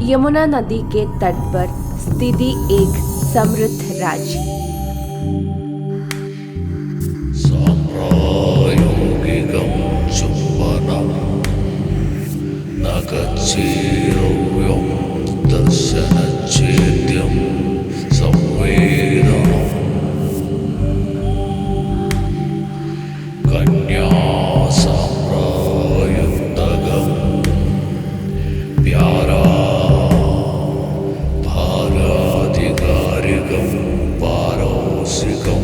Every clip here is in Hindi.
यमुना नदी के तट पर स्थिति एक समृद्ध राज्य। साम्रायोगिकं चुम्बनं न गच्छेरव्यं दर्शनच्छेद्यं संवेदनं कन्यासाम्रायुक्तगं प्यारा भागाधिकारिकं पारौसिकं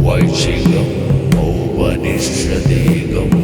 वैशिकम् औपनिषदिकम्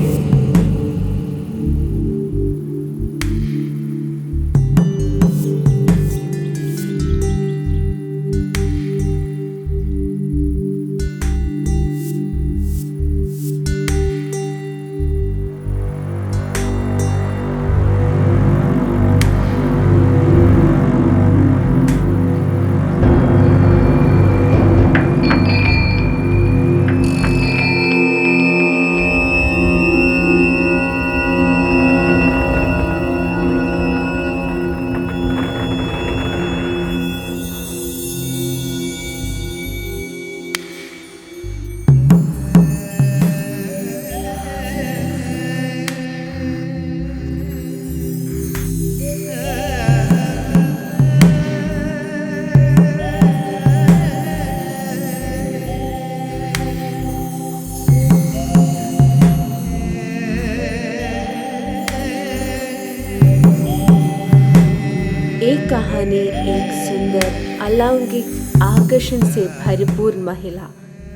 एक कहानी एक सुंदर अलौकिक आकर्षण से भरपूर महिला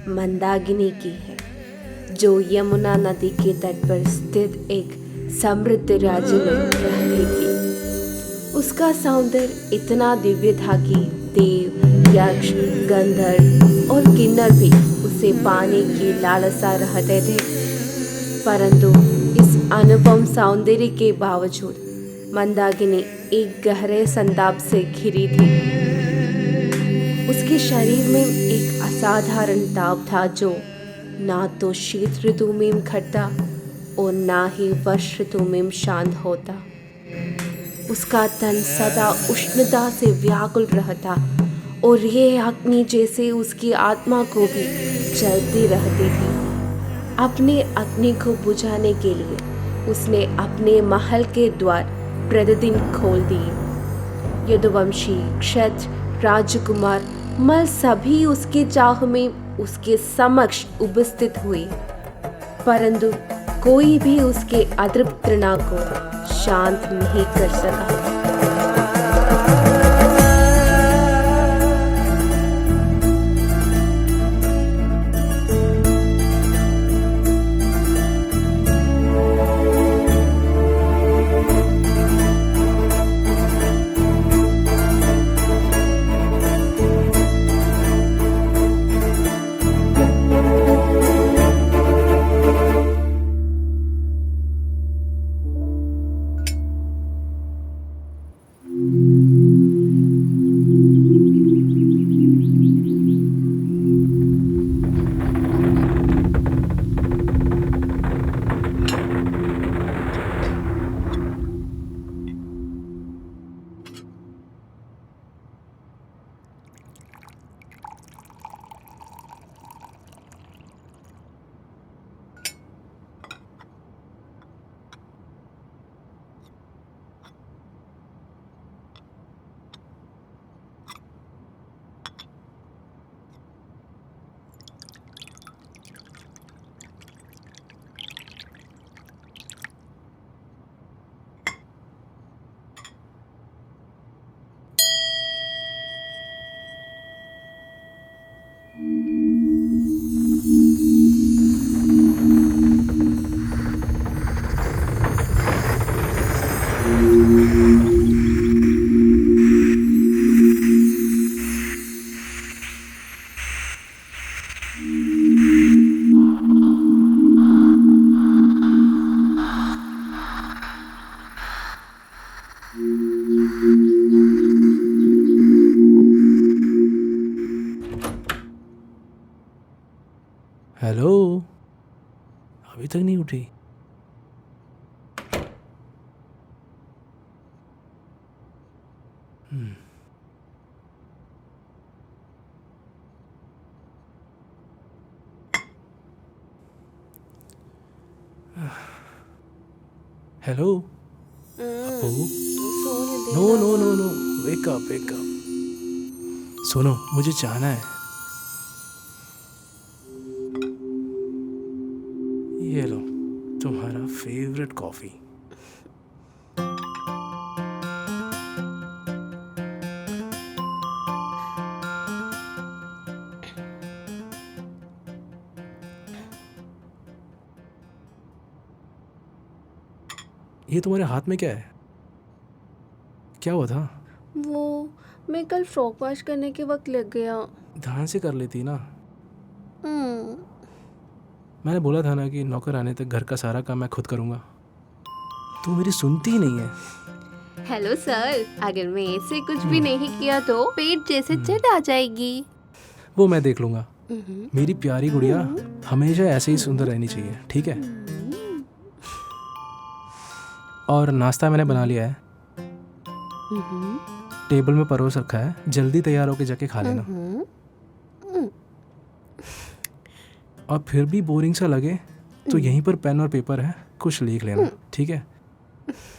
मंदाकिनी की है, जो यमुना नदी के तट पर स्थित एक समृद्ध राज्य में रहती थी। उसका सौंदर्य इतना दिव्य था कि देव, यक्ष, गंधर्व और किन्नर भी उसे पाने की लालसा रखते थे। परंतु इस अनुपम सौंदर्य के बावजूद मंदाकिनी एक गहरे संताप से घिरी थी। उसके शरीर में एक असाधारण ताप था, जो ना तो शीत ऋतु में घटता और ना ही वर्ष ऋतु में शांत होता। उसका तन सदा उष्णता से व्याकुल रहता और ये अग्नि जैसे उसकी आत्मा को भी जलती रहती थी। अपने अग्नि को बुझाने के लिए उसने अपने महल के द्वार प्रतिदिन खोल दिए। यदुवंशी, क्षत्र, राजकुमार मल सभी उसके चाह में उसके समक्ष उपस्थित हुए, परंतु कोई भी उसके अतृप्त तृष्णा को शांत नहीं कर सका। हेलो, अभी तक नहीं उठी? हेलो अप्पू। सोने दे नो ना। No no no, wake up wake up. सुनो, मुझे जाना है। ये लो तुम्हारा फेवरेट कॉफी। ये तुम्हारे हाथ में क्या है? क्या हुआ था? वो मैं कल फ्रॉक वॉश करने के वक्त लग गया। ध्यान से कर लेती ना। हम्म, मैंने बोला था ना कि नौकर आने तक घर का सारा काम मैं खुद करूँगा। तू मेरी सुनती ही नहीं है। हेलो सर, अगर मैं ऐसे कुछ भी नहीं किया तो पेट जैसे चढ़ आ जाएगी। वो मैं देख लूँगा। हम्म, मेरी प्यारी गुड़िया हमेशा ऐसे ही सुंदर रहनी चाहिए, ठीक है? और नाश्ता मैंने बना लिया है, हम्म, टेबल में परोस रखा है। जल्दी तैयार होके जाके खा लेना। हम्म, और फिर भी बोरिंग सा लगे तो यहीं पर पेन और पेपर है, कुछ लिख लेना, ठीक है?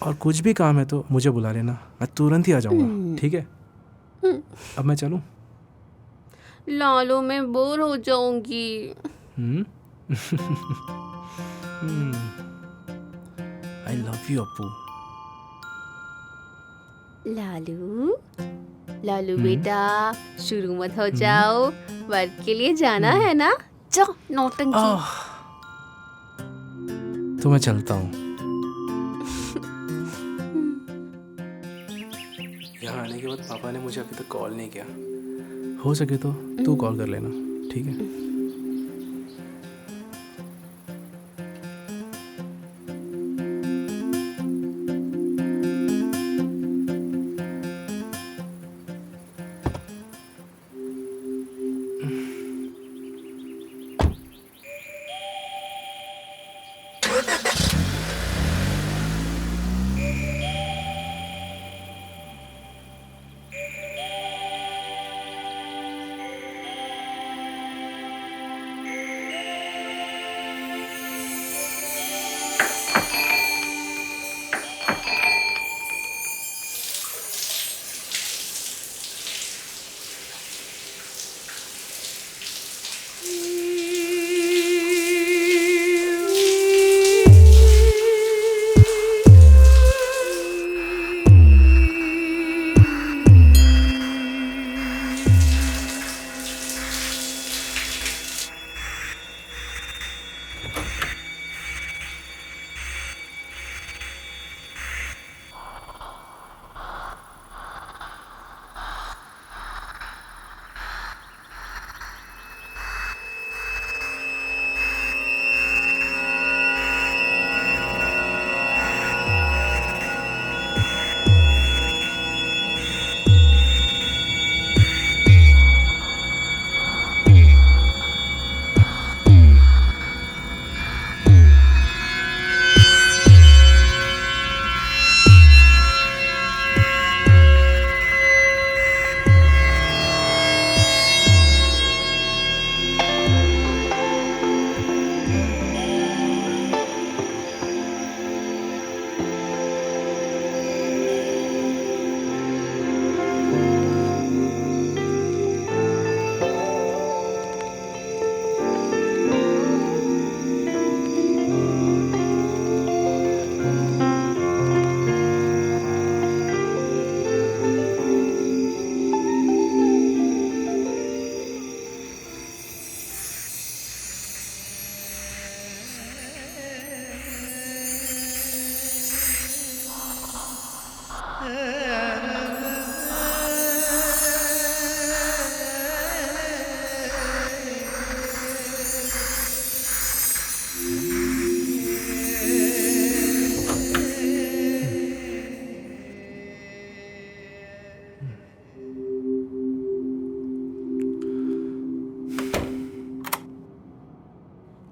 और कुछ भी काम है तो मुझे बुला लेना, मैं तुरंत ही आ जाऊँगा, ठीक है? अब मैं चलूँ? लालो मैं बोर हो जाऊंगी। I love you Appu. Lalu Lalu बेटा, शुरू मत हो जाओ, वर्क के लिए जाना है ना? जाओ नौटंकी। तो मैं चलता हूँ। यहाँ आने के बाद पापा ने मुझे अभी तक कॉल नहीं किया। हो सके तो तू कॉल कर लेना, ठीक है?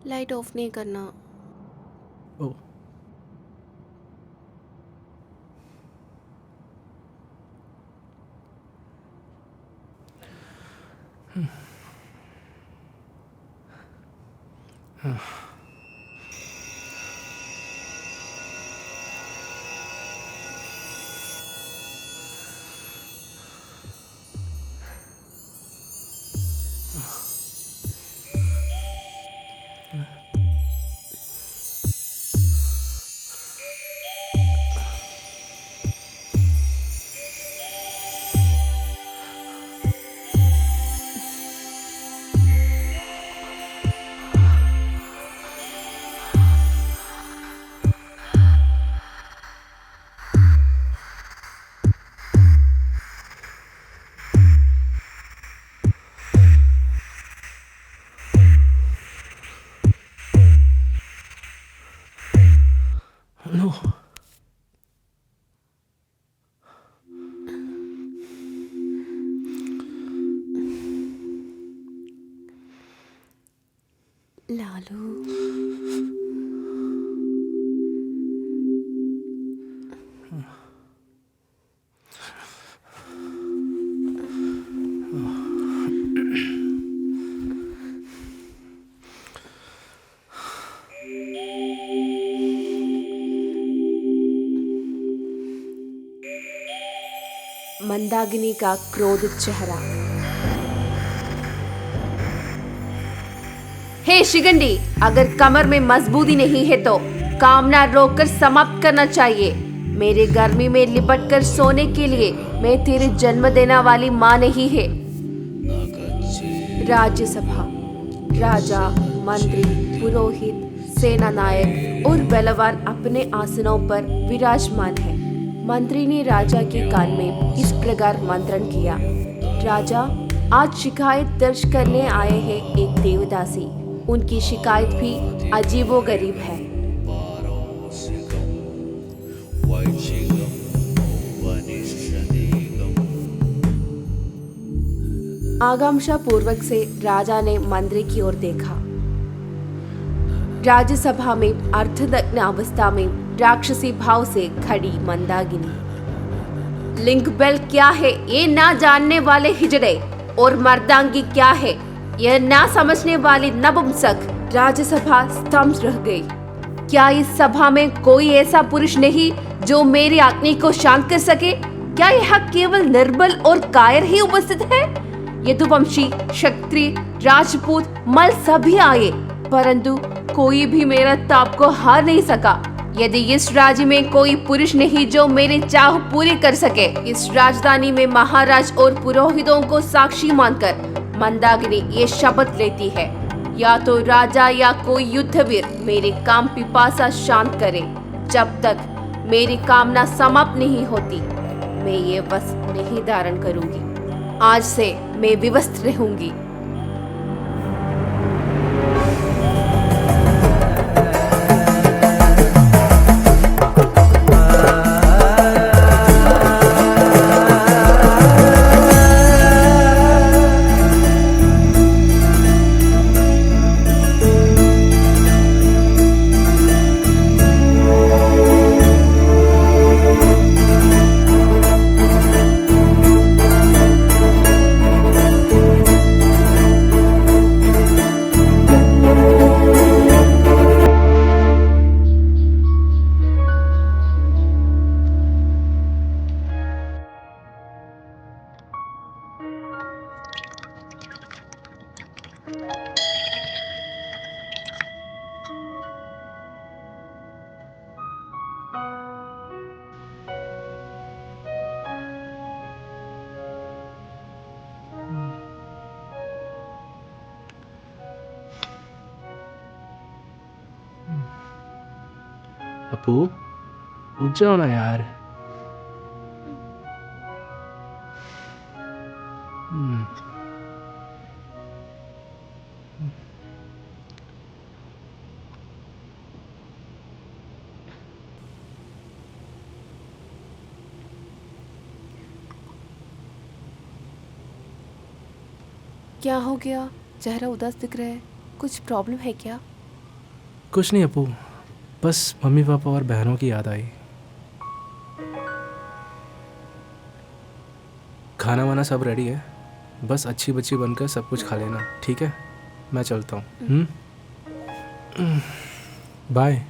लाइट ऑफ नहीं करना। Oh no. लालू, मंदाकिनी का क्रोधित चेहरा। हे शिगंडी, अगर कमर में मजबूती नहीं है तो कामना रोककर समाप्त करना चाहिए। मेरे गर्मी में लिपट कर सोने के लिए मैं तेरे जन्म देने वाली माँ नहीं है। राज्यसभा, राजा, मंत्री, पुरोहित, सेना नायक और बलवान अपने आसनों पर विराजमान है। मंत्री ने राजा के कान में इस प्रकार मंत्रण किया। राजा, आज शिकायत दर्ज करने आए हैं एक देवदासी। उनकी शिकायत भी अजीबोगरीब है। आकांक्षा पूर्वक से राजा ने मंत्री की ओर देखा। राज्यसभा में अर्धनग्न अवस्था में राक्षसी भाव से खड़ी मंदाकिनी। लिंग बेल क्या है ये ना जानने वाले हिजड़े, और मर्दांगी क्या है यह ना समझने वाली नपुंसक। राज्यसभा स्तब्ध रह गई। क्या इस सभा में कोई ऐसा पुरुष नहीं जो मेरी अग्नि को शांत कर सके? क्या यह केवल निर्बल और कायर ही उपस्थित है? यदुवंशी, क्षत्रिय, राजपूत, मल सभी आए, परंतु कोई भी मेरा ताप को हार नहीं सका। यदि इस राज्य में कोई पुरुष नहीं जो मेरी चाह पूरी कर सके, इस राजधानी में महाराज और पुरोहितों को साक्षी मानकर मंदाकिनी ये शपथ लेती है, या तो राजा या कोई युद्धवीर मेरे काम पिपासा शांत करे। जब तक मेरी कामना समाप्त नहीं होती, मैं ये वस्त्र नहीं धारण करूंगी। आज से मैं विवस्त्र रहूंगी। अपू, उठ जाओ ना यार। क्या हो गया? चेहरा उदास दिख रहा है। कुछ प्रॉब्लम है क्या? कुछ नहीं अपू, बस मम्मी पापा और बहनों की याद आई। खाना वाना सब रेडी है, बस अच्छी बच्ची बनकर सब कुछ खा लेना, ठीक है? मैं चलता हूँ। Bye.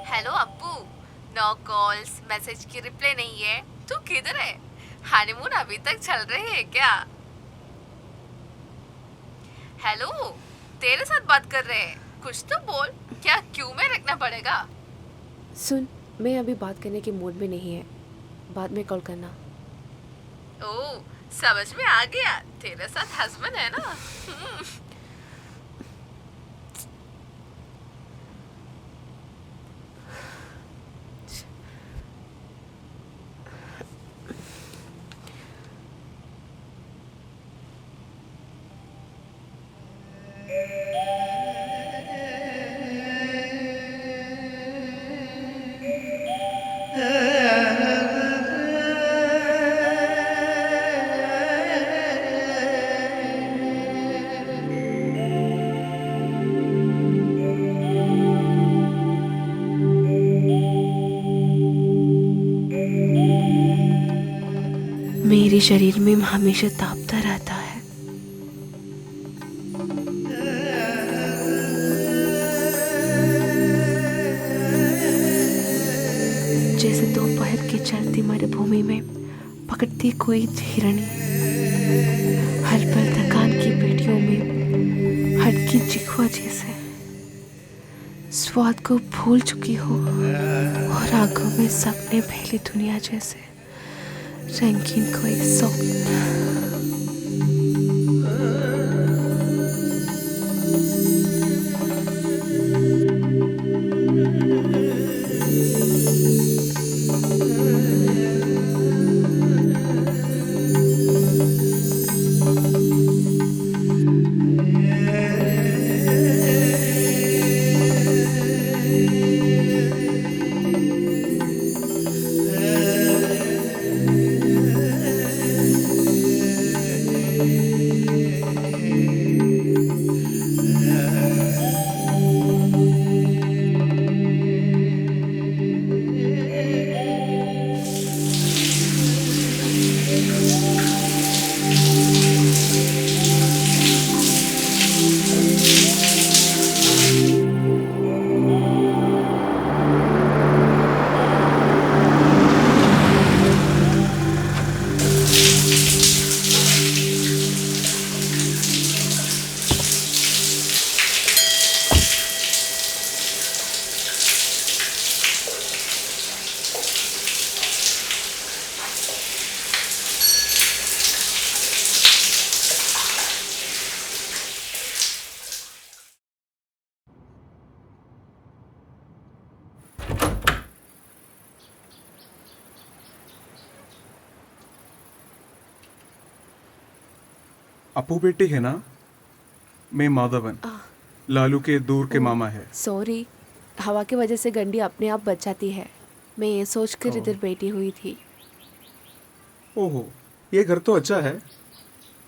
Hello Appu, no calls message की रिप्लाई नहीं है। तू किधर है? हनीमून अभी तक चल रहे हैं क्या? हेलो, तेरे साथ बात कर रहे हैं, कुछ तो बोल। क्या क्यों में रखना पड़ेगा? सुन, मैं अभी बात करने के मूड में नहीं है, बाद में कॉल करना। ओ, समझ में आ गया, तेरे साथ हस्बैंड है ना। मेरे शरीर में हमेशा तापता रहता है। जैसे दोपहर की चलती मरुभूमि में पकड़ती कोई हिरणी, हर पल थकान की पेटियों में हटकी जिह्वा जैसे स्वाद को भूल चुकी हो, और आंखों में सपने फैली दुनिया जैसे रंगीन कोई स्वप्न। अपू बेटी है ना? मैं माधवन, लालू के दूर के मामा है। सॉरी, हवा की वजह से गंडी अपने आप बच जाती है। मैं ये सोचकर इधर बैठी हुई थी। ओहो, ये घर तो अच्छा है।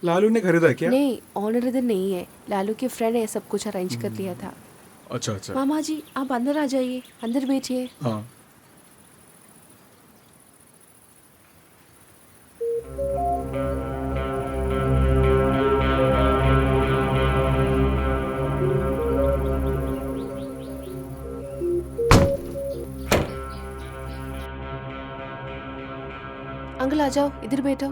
लालू ने खरीदा क्या? नहीं, ऑनर इधर नहीं है। लालू के फ्रेंड ने सब कुछ अरेंज कर लिया था। अच्छा अच्छा। मामा जी, आप अंदर आ जाइए, अंदर बैठिए। हाँ। अंकल आ जाओ, इधर बैठो।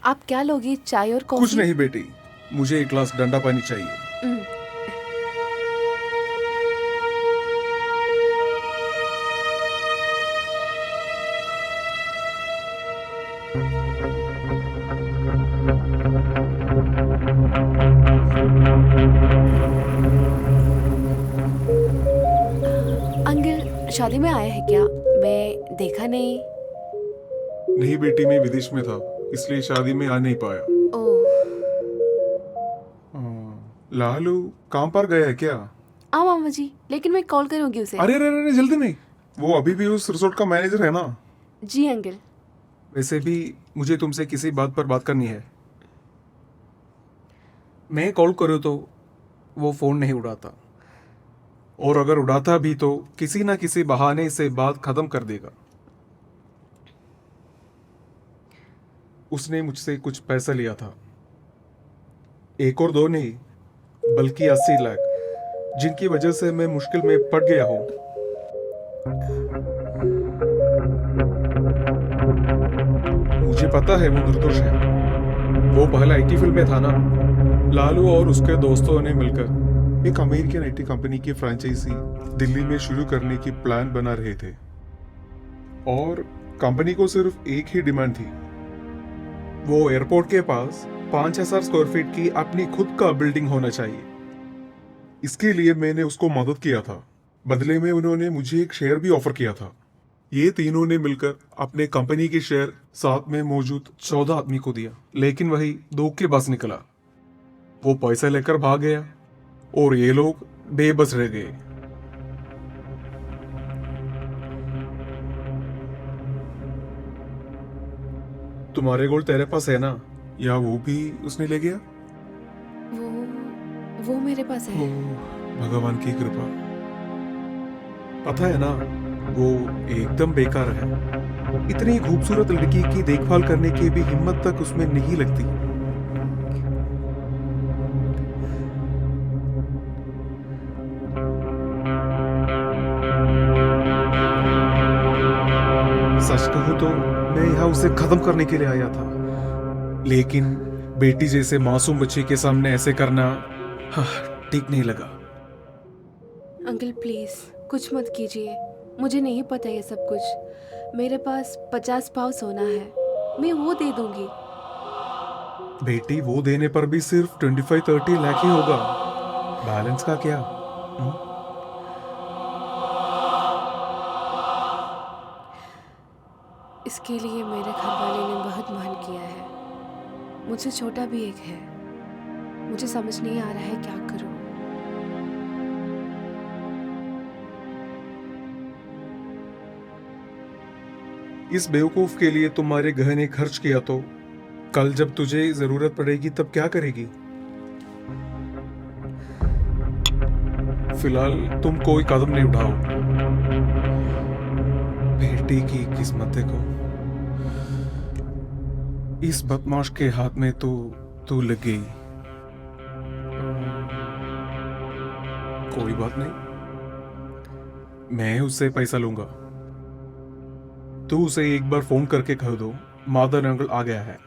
आप क्या लोगी, चाय और कॉफी? कुछ नहीं बेटी, मुझे एक गिलास ठंडा पानी चाहिए। अंकल शादी में आया है क्या? मैं देखा नहीं। नहीं बेटी, मैं विदेश में था, इसलिए शादी में आ नहीं पाया। ओह, लालू काम पर गया है क्या? हाँ मामा जी, लेकिन मैं कॉल करूंगी उसे। अरे अरे अरे, जल्दी नहीं, वो अभी भी उस रिसोर्ट का मैनेजर है ना। जी अंकल। वैसे भी मुझे तुमसे किसी बात पर बात करनी है। मैं कॉल करूँ तो वो फ़ोन नहीं उठाता, और अगर उठाता भी तो किसी ना किसी बहाने से बात खत्म कर देगा। उसने मुझसे कुछ पैसा लिया था, 1 और 2 नहीं बल्कि 80 लाख, जिनकी वजह से मैं मुश्किल में पड़ गया हूँ। मुझे पता है वो निर्दोष है। वो पहले आईटी फील्ड में था ना। लालू और उसके दोस्तों ने मिलकर एक अमेरिकन आईटी कंपनी की फ्रेंचाइजी दिल्ली में शुरू करने की प्लान बना रहे थे। और कंपनी को सिर्फ एक ही डिमांड थी, वो एयरपोर्ट के पास 5000 स्क्वायर फीट की अपनी खुद का बिल्डिंग होना चाहिए। इसके लिए मैंने उसको मदद किया था। बदले में उन्होंने मुझे एक शेयर भी ऑफर किया था। ये तीनों ने मिलकर अपने कंपनी के शेयर साथ में मौजूद 14 आदमी को दिया, लेकिन वही धोखेबाज निकला। वो पैसा लेकर भाग गया और ये लोग बेबस रह गए। तुम्हारे गोल्ड तेरे पास है ना, या वो भी उसने ले गया? वो मेरे पास है। भगवान की कृपा। पता है ना, वो एकदम बेकार है। इतनी खूबसूरत लड़की की देखभाल करने की भी हिम्मत तक उसमें नहीं लगती। सच कहूं तो मैं यहाँ उसे खत्म करने के लिए आया था, लेकिन बेटी जैसे मासूम बच्चे के सामने ऐसे करना ठीक नहीं लगा। अंकल प्लीज कुछ मत कीजिए, मुझे नहीं पता ये सब कुछ। मेरे पास 50 पाव सोना है, मैं वो दे दूंगी। बेटी, वो देने पर भी सिर्फ 25-30 लाख ही होगा। बैलेंस का क्या? इसके लिए मेरे घर वाले ने बहुत मान किया है। मुझसे छोटा भी एक है। मुझे समझ नहीं आ रहा है क्या करूं। इस बेवकूफ के लिए तुम्हारे गहने खर्च किया तो कल जब तुझे जरूरत पड़ेगी तब क्या करेगी? फिलहाल तुम कोई कदम नहीं उठाओ। बेटी की किस्मत देखो, इस बदमाश के हाथ में तो तू लग गई। कोई बात नहीं, मैं उससे पैसा लूंगा। तू उसे एक बार फोन करके कह दो मादर अंकल आ गया है।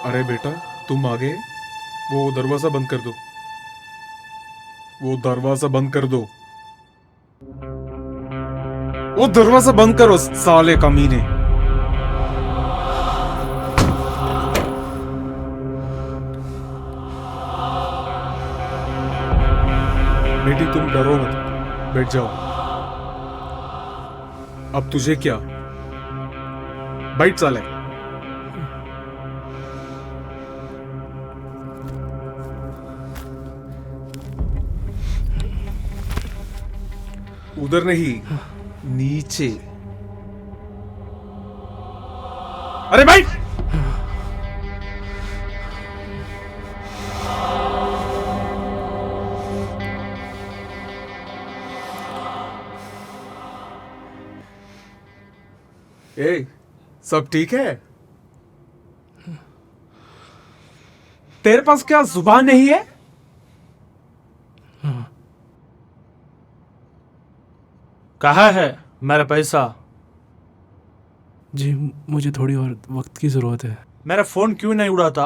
अरे बेटा, तुम आ गए। वो दरवाजा बंद कर दो। वो दरवाजा बंद कर दो। वो दरवाजा बंद करो साले कमीने। बेटी तुम डरो मत, बैठ जाओ। अब तुझे क्या? बैठ साले। उधर नहीं, नीचे। अरे भाई, ए, सब ठीक है? तेरे पास क्या जुबान नहीं है? कहाँ है मेरा पैसा? जी मुझे थोड़ी और वक्त की ज़रूरत है। मेरा फोन क्यों नहीं उड़ाता?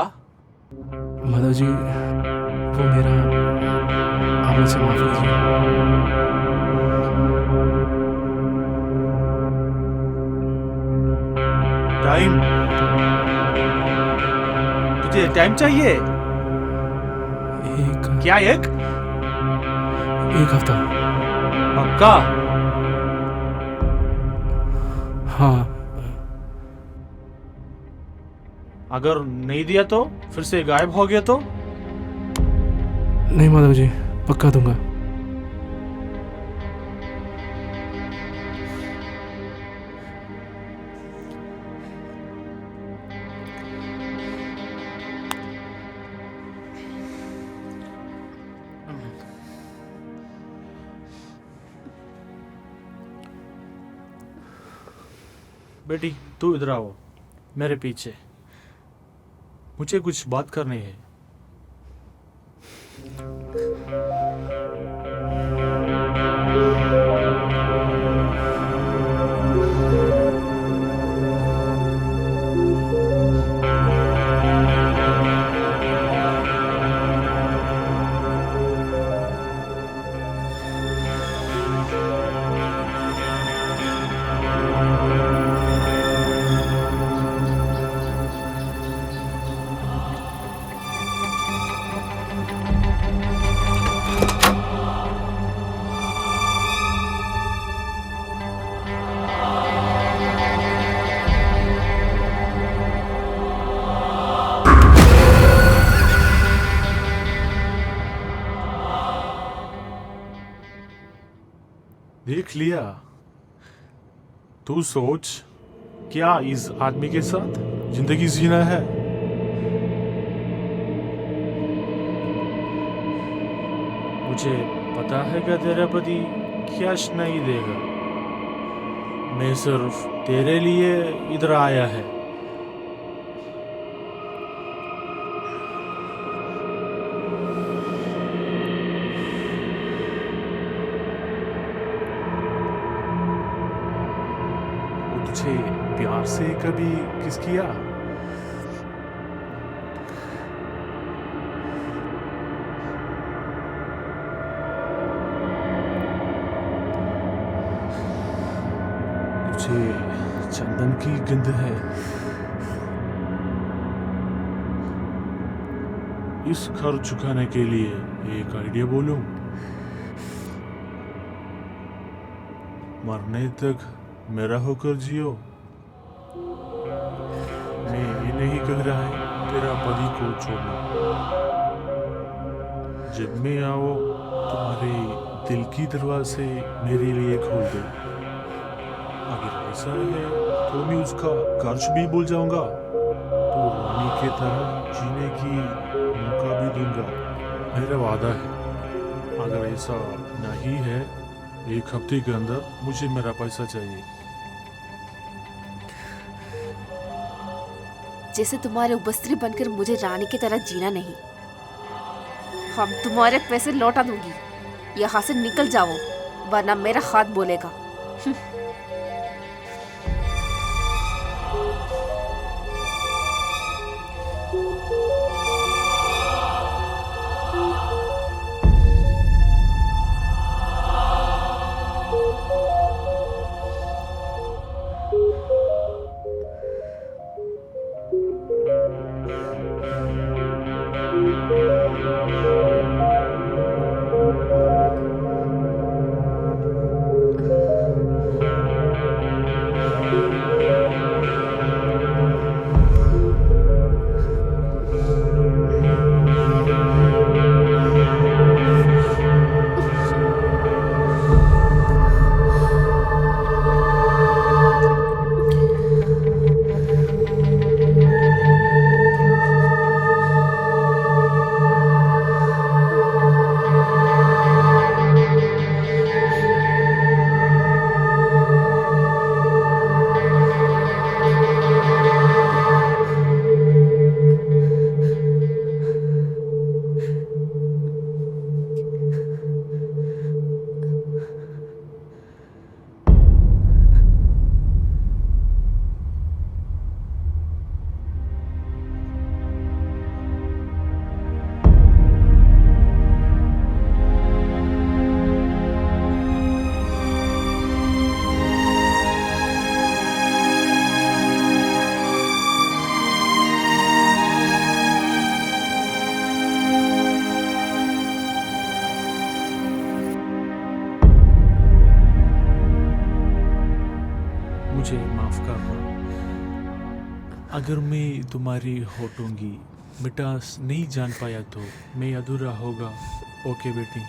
माधव जी, वो मेरा, आप मुझसे माफ कीजिए। टाइम? तुझे टाइम चाहिए? क्या एक हफ्ता? पक्का? हाँ। अगर नहीं दिया तो? फिर से गायब हो गया तो? नहीं माधव जी, पक्का दूंगा। बेटी तू इधर आओ, मेरे पीछे। मुझे कुछ बात करनी है। देख लिया? तू सोच, क्या इस आदमी के साथ जिंदगी जीना है? मुझे पता है कि तेरा पति कैश नहीं देगा। मैं सिर्फ तेरे लिए इधर आया है। तुझे प्यार से कभी किस किया? तुझे चंदन की गंध है। इस घर चुकाने के लिए एक आइडिया बोलूं? मरने तक मेरा होकर जियो। मैं ये नहीं कह रहा है तेरा पति को छोड़ना। जब मैं आओ तुम्हारे दिल की दरवाजे मेरे लिए खोल दो। अगर ऐसा है तो मैं उसका कर्ज भी भूल जाऊंगा, तो रानी की तरह जीने की मौका भी दूंगा। मेरा वादा है। अगर ऐसा नहीं है, एक हफ्ते के अंदर मुझे मेरा पैसा चाहिए। जैसे तुम्हारे उपस्त्री बनकर मुझे रानी की तरह जीना नहीं। हम तुम्हारे पैसे लौटा दूंगी। यहाँ से निकल जाओ, वरना मेरा हाथ बोलेगा। मुझे माफ करना। अगर मैं तुम्हारी होठों की मिठास नहीं जान पाया तो मैं अधूरा होगा। ओके बेटी।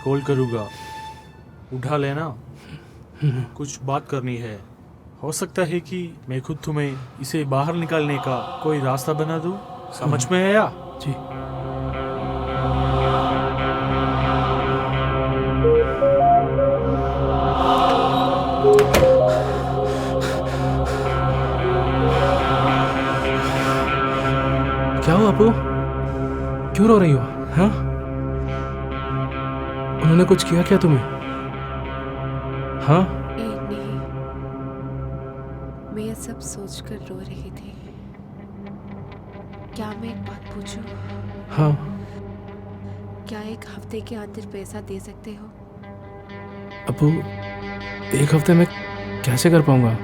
कॉल करूँगा, उठा लेना। कुछ बात करनी है। हो सकता है कि मैं खुद तुम्हें इसे बाहर निकालने का कोई रास्ता बना दूँ। समझ में आया? जी। क्या हुआ अपू? क्यों रो रही हो? हाँ? उन्होंने कुछ किया क्या तुम्हें? हाँ? नहीं, मैं ये सब सोचकर रो रही थी। क्या मैं एक बात पूछूं? हाँ। क्या एक हफ्ते के अंदर पैसा दे सकते हो? अपू, एक हफ्ते में कैसे कर पाऊंगा?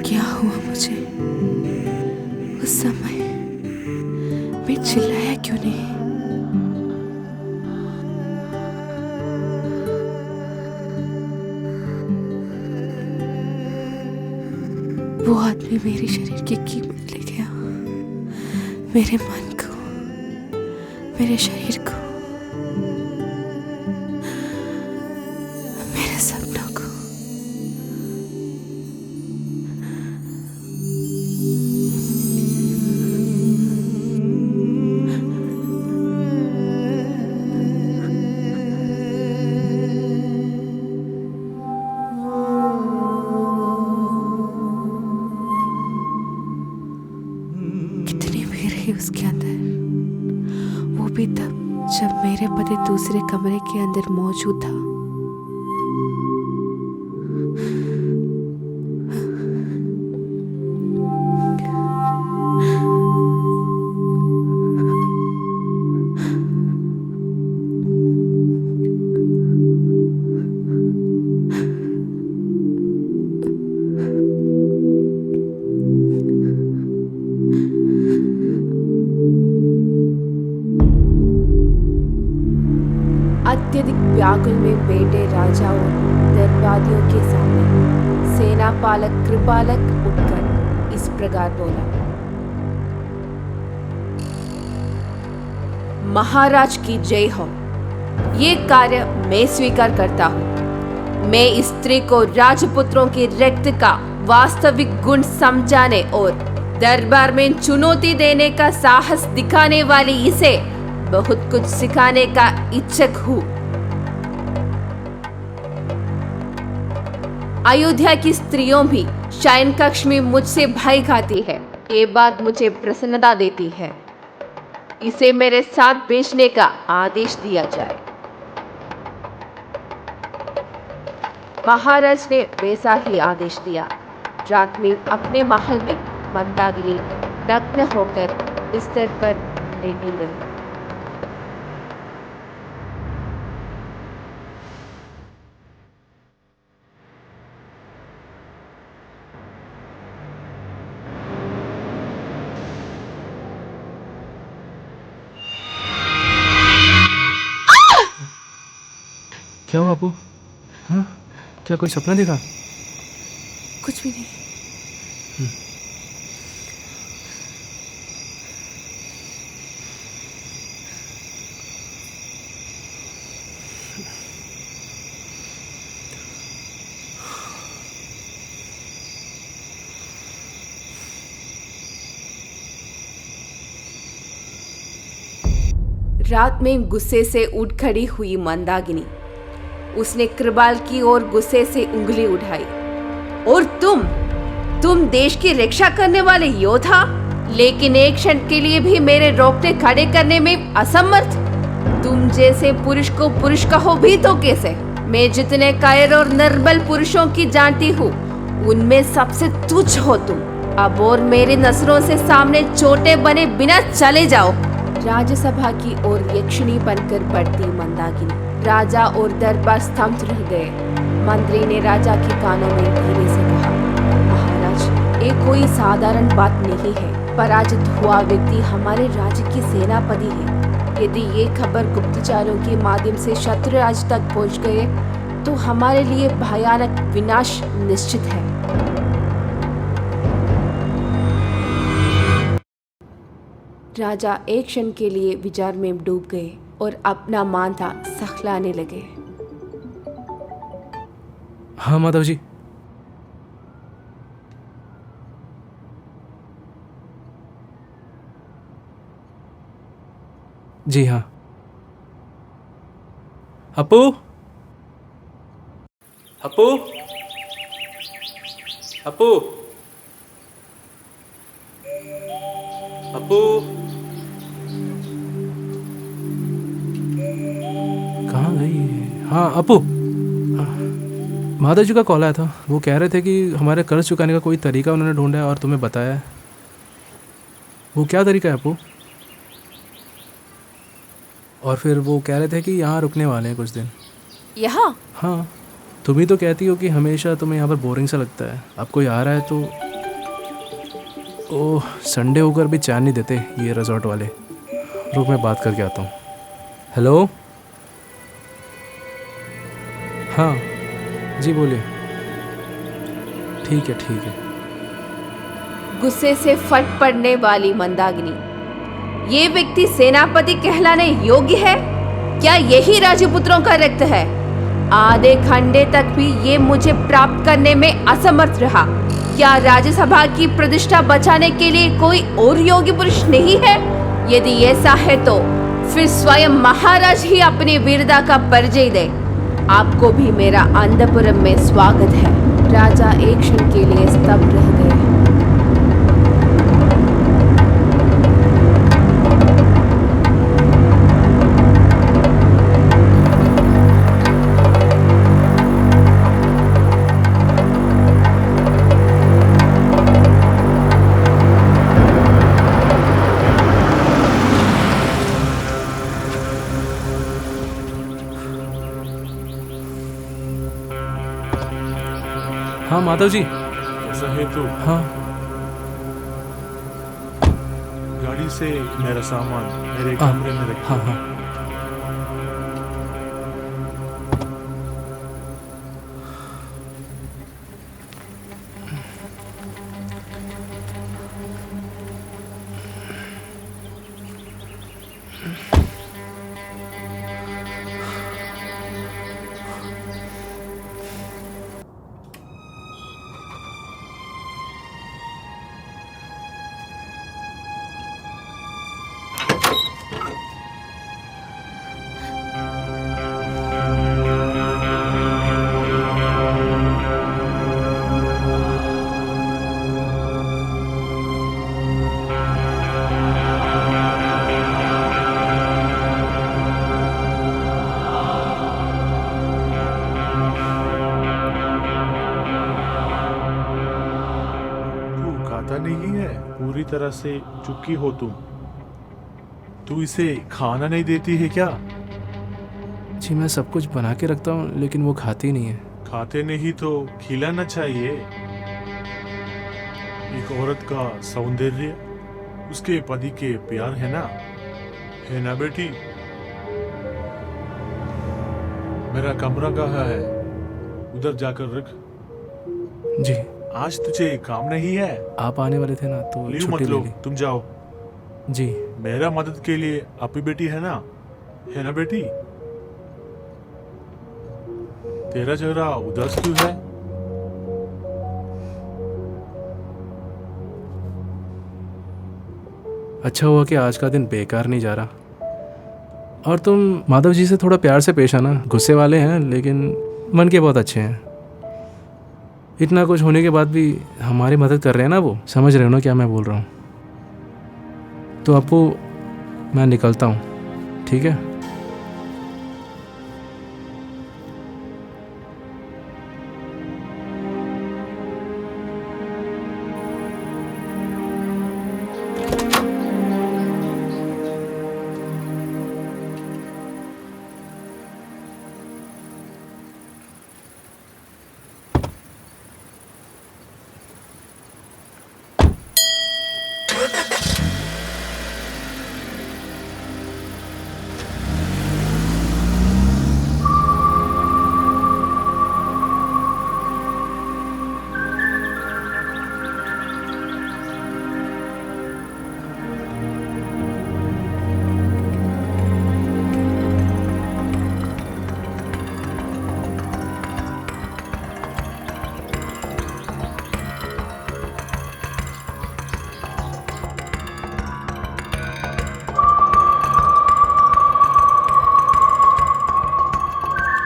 क्या हुआ मुझे? उस समय मैं चिल्लाया क्यों नहीं? वो आदमी मेरे शरीर की कीमत ले गया, मेरे मन को, मेरे शरीर को, मेरे सपनों को। कितनी भीड़ है उसके अंदर, वो भी तब जब मेरे पति दूसरे कमरे के अंदर मौजूद था। अत्यधिक व्याकुल में बेटे राजा और दरबारियों के सामने सेना पालक कृपालक उठकर इस प्रकार बोला, महाराज की जय हो। ये कार्य मैं स्वीकार करता हूँ। मैं इस स्त्री को राजपुत्रों के रक्त का वास्तविक गुण समझाने और दरबार में चुनौती देने का साहस दिखाने वाली इसे बहुत कुछ सिखाने का इच्छुक हूँ। अयोध्या की स्त्रियों भी शयन कक्ष में मुझसे भय खाती है। ये बात मुझे प्रसन्नता देती है। इसे मेरे साथ भेजने का आदेश दिया जाए। महाराज ने वैसा ही आदेश दिया। रात में अपने महल में मंदाकिनी नग्न होकर बिस्तर पर लेटी गई। क्या हुआ अपू? हाँ? क्या कोई सपना देखा? कुछ भी नहीं। रात में गुस्से से उठ खड़ी हुई मंदाकिनी। उसने कृपाल की ओर गुस्से से उंगली उठाई। और तुम देश की रक्षा करने वाले योद्धा, लेकिन एक क्षण के लिए भी मेरे रोकने खड़े करने में असमर्थ। तुम जैसे पुरुष को पुरुष कहो भी तो कैसे? मैं जितने कायर और निर्बल पुरुषों की जानती हूँ, उनमें सबसे तुच्छ हो तुम। अब और मेरी नजरों से सामने छोटे बने बिना चले जाओ। राज्यसभा की ओर यक्षिणी बनकर बढ़ती मंदाकिनी। राजा और दरबार स्तब्ध रह गए। मंत्री ने राजा के कानों में धीरे से कहा, महाराज, ये कोई साधारण बात नहीं है। पराजित हुआ व्यक्ति हमारे राज्य की सेनापति है। यदि ये खबर गुप्तचरों के माध्यम से शत्रुराज तक पहुंच गए तो हमारे लिए भयानक विनाश निश्चित है। राजा एक क्षण के लिए विचार में डूब गए और अपना माथा सहलाने लगे। हाँ माधव जी। जी हाँ। अपू, अपू, अपू, अपू, कहाँ गई? हाँ अपू, माधव जी का कॉल आया था। वो कह रहे थे कि हमारे कर्ज चुकाने का कोई तरीका उन्होंने ढूंढा है और तुम्हें बताया है। वो क्या तरीका है अपू? और फिर वो कह रहे थे कि यहाँ रुकने वाले हैं कुछ दिन। यहाँ? हाँ, तुम ही तो कहती हो कि हमेशा तुम्हें यहाँ पर बोरिंग सा लगता है। अब कोई आ रहा है तो ओह, संडे होकर भी चैन नहीं देते ये रिजॉर्ट वाले। रुक, मैं बात करके आता हूँ। हेलो, हाँ जी बोलिए। ठीक है ठीक है। गुस्से से फट पड़ने वाली मंदाकिनी, ये व्यक्ति सेनापति कहलाने योग्य है? क्या यही राजपुत्रों का रक्त है? आधे घंटे तक भी ये मुझे प्राप्त करने में असमर्थ रहा। क्या राज्यसभा की प्रतिष्ठा बचाने के लिए कोई और योग्य पुरुष नहीं है? यदि ऐसा है तो फिर स्वयं महाराज ही अपनी वीरता का परिचय दे। आपको भी मेरा अंतपुरम में स्वागत है। राजा एक क्षण के लिए स्तब्ध रह गए। हाँ माधव जी। कैसा है तू? हाँ गाड़ी से मेरा सामान मेरे हाँ, कमरे में रख। हाँ हाँ। खाता नहीं है, पूरी तरह से चुकी हो तुम। तू इसे खाना नहीं देती है क्या? जी मैं सब कुछ बना के रखता हूँ लेकिन वो खाती नहीं है। खाते नहीं तो खिलाना चाहिए। एक औरत का सौंदर्य उसके पति के प्यार है ना बेटी? मेरा कमरा कहाँ है? उधर जाकर रख। जी आज तुझे काम नहीं है? आप आने वाले थे ना तो लीव मत छुट्टी लो, ले ली। तुम जाओ। जी मेरा मदद के लिए अपनी बेटी है ना बेटी? तेरा चेहरा उदास क्यों है? अच्छा हुआ कि आज का दिन बेकार नहीं जा रहा। और तुम माधव जी से थोड़ा प्यार से पेश आना। गुस्से वाले हैं लेकिन मन के बहुत अच्छे हैं। इतना कुछ होने के बाद भी हमारी मदद कर रहे हैं ना वो। समझ रहे हो ना क्या मैं बोल रहा हूँ? तो अपू मैं निकलता हूँ, ठीक है?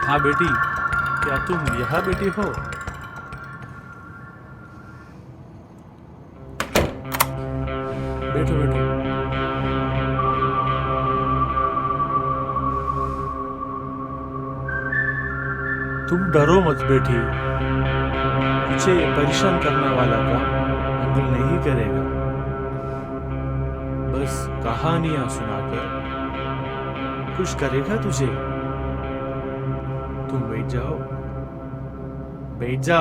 हाँ बेटी, क्या तुम यहाँ बेटी हो? बैठो बैठो। तुम डरो मत बेटी, मुझे परेशान करने वाला काम अंकल नहीं करेगा। बस कहानियां सुनाकर खुश करेगा तुझे। तुम बैठ जाओ, बैठ जा,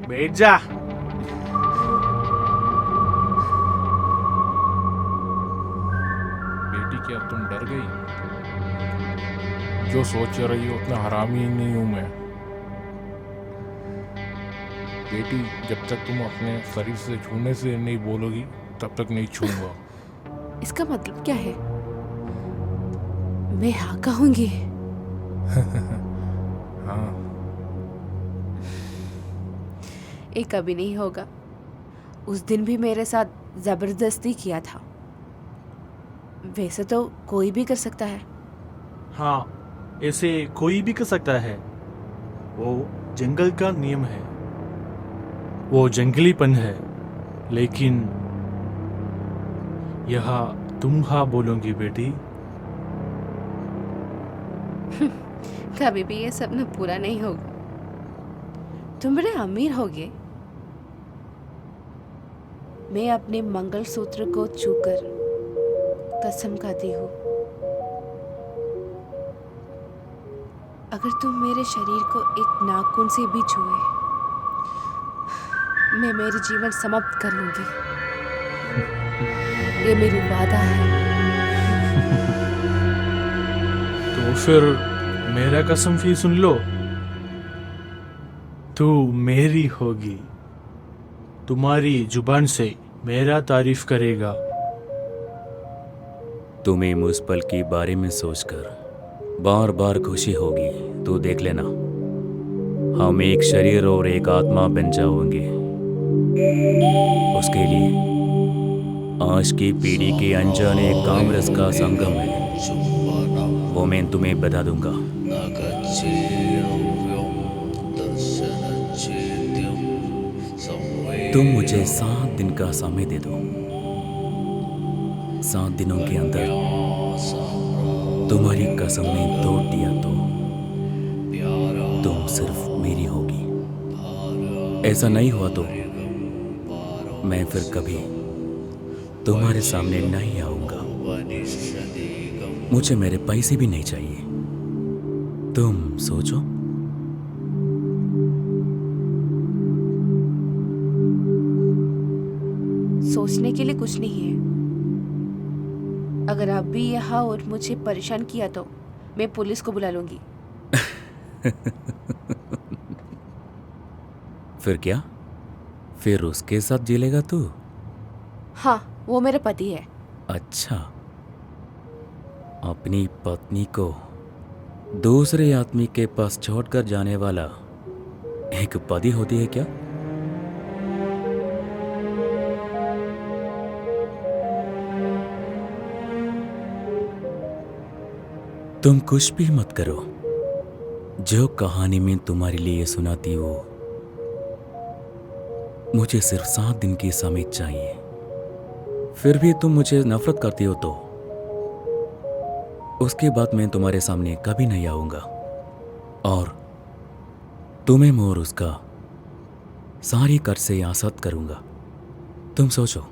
बैठ जा। बेटी क्या तुम डर गई? जो सोच रही हो उतना हरामी नहीं हूं मैं। बेटी जब तक तुम अपने शरीर से छूने से नहीं बोलोगी तब तक नहीं छूंगा। इसका मतलब क्या है? मैं हाँ कहूंगी? हाँ, ये कभी नहीं होगा। उस दिन भी मेरे साथ जबरदस्ती किया था। वैसे तो कोई भी कर सकता है। हाँ, ऐसे कोई भी कर सकता है। वो जंगल का नियम है, वो जंगलीपन है। लेकिन यहाँ तुम हाँ बोलोगी बेटी? कभी भी ये सपना पूरा नहीं होगा। तुम बड़े अमीर होगे। मैं अपने मंगलसूत्र को छूकर कसम खाती हूँ, अगर तुम मेरे शरीर को एक नाखून से भी छुए, मैं मेरी जीवन समाप्त कर लूंगी। ये मेरी वादा है। तो फिर मेरा कसम भी सुन लो, तू मेरी होगी। तुम्हारी जुबान से मेरा तारीफ करेगा। तुम्हें मुझ पल के बारे में सोचकर बार बार खुशी होगी। तो देख लेना, हम एक शरीर और एक आत्मा बन जाओगे। उसके लिए आज की पीढ़ी के अनजाने कामरस का संगम है, वो मैं तुम्हें बता दूंगा। तुम मुझे 7 दिन का समय दे दो। 7 दिनों के अंदर तुम्हारी कसम ने तोड़ दिया तो तुम सिर्फ मेरी होगी। ऐसा नहीं हुआ तो मैं फिर कभी तुम्हारे सामने नहीं आऊंगा। मुझे मेरे पैसे भी नहीं चाहिए। तुम सोचो। सोचने के लिए कुछ नहीं है। अगर आप भी यहाँ और मुझे परेशान किया तो मैं पुलिस को बुला लूंगी। फिर क्या? फिर उसके साथ जिलेगा तू? हाँ, वो मेरा पति है। अच्छा, अपनी पत्नी को दूसरे आदमी के पास छोड़कर जाने वाला एक पति होती है क्या? तुम कुछ भी मत करो, जो कहानी में तुम्हारे लिए सुनाती हो, मुझे सिर्फ 7 दिन की समीट चाहिए। फिर भी तुम मुझे नफरत करती हो तो उसके बाद मैं तुम्हारे सामने कभी नहीं आऊंगा और तुम्हें और उसका सारी कर्ज से आजाद करूंगा। तुम सोचो।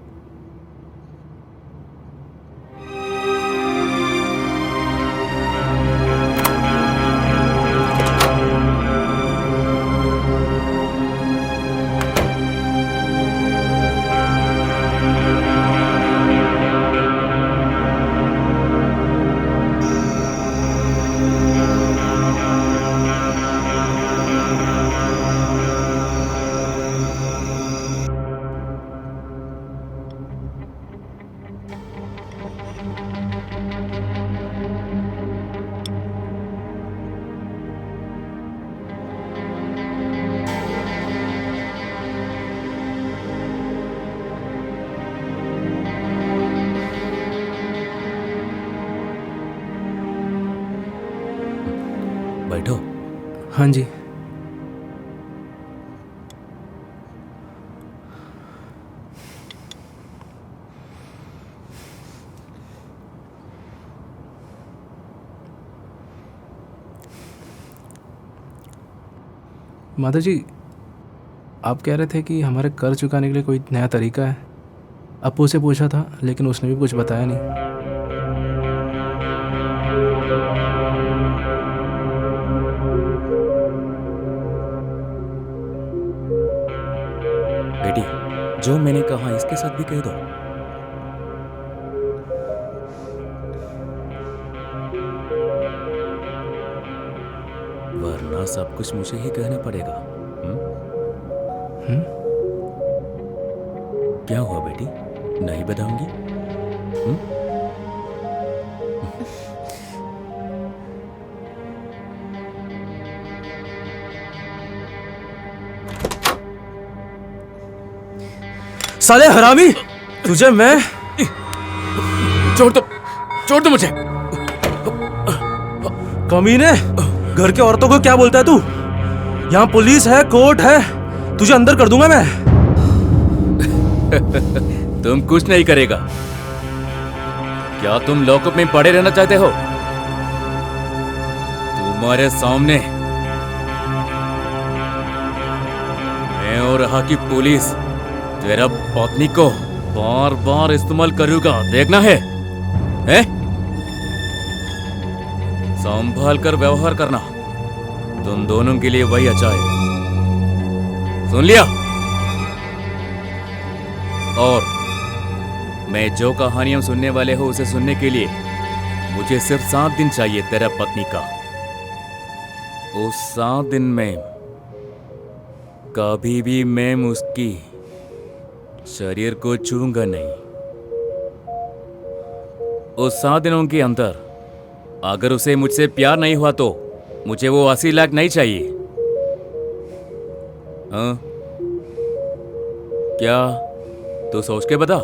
बैठो। हाँ जी। माता जी, आप कह रहे थे कि हमारे कर्ज चुकाने के लिए कोई नया तरीका है। अप्पू से पूछा था लेकिन उसने भी कुछ बताया नहीं। बेटी, जो मैंने कहा इसके साथ भी कह दो। वरना सब कुछ मुझे ही कहना पड़ेगा। क्या हुआ बेटी, नहीं बताऊंगी? साले हरामी, तुझे मैं छोड़ दो मुझे। कमीने, घर के औरतों को क्या बोलता है तू? यहाँ पुलिस है, कोर्ट है, तुझे अंदर कर दूंगा मैं। तुम कुछ नहीं करेगा। क्या तुम लॉकअप में पड़े रहना चाहते हो? तुम्हारे सामने मैं और यहाँ की पुलिस तेरा पत्नी को बार बार इस्तेमाल करूंगा, देखना है? संभाल कर व्यवहार करना, तुम दोनों के लिए वही अच्छा है। सुन लिया? और मैं जो कहानियां सुनने वाले हो उसे सुनने के लिए मुझे सिर्फ 7 दिन चाहिए तेरा पत्नी का। उस 7 दिन में कभी भी मैं उसकी शरीर को छूंगा नहीं। उस 7 दिनों के अंदर अगर उसे मुझसे प्यार नहीं हुआ तो मुझे वो 80 लाख नहीं चाहिए। हाँ? क्या तू सोच के बता।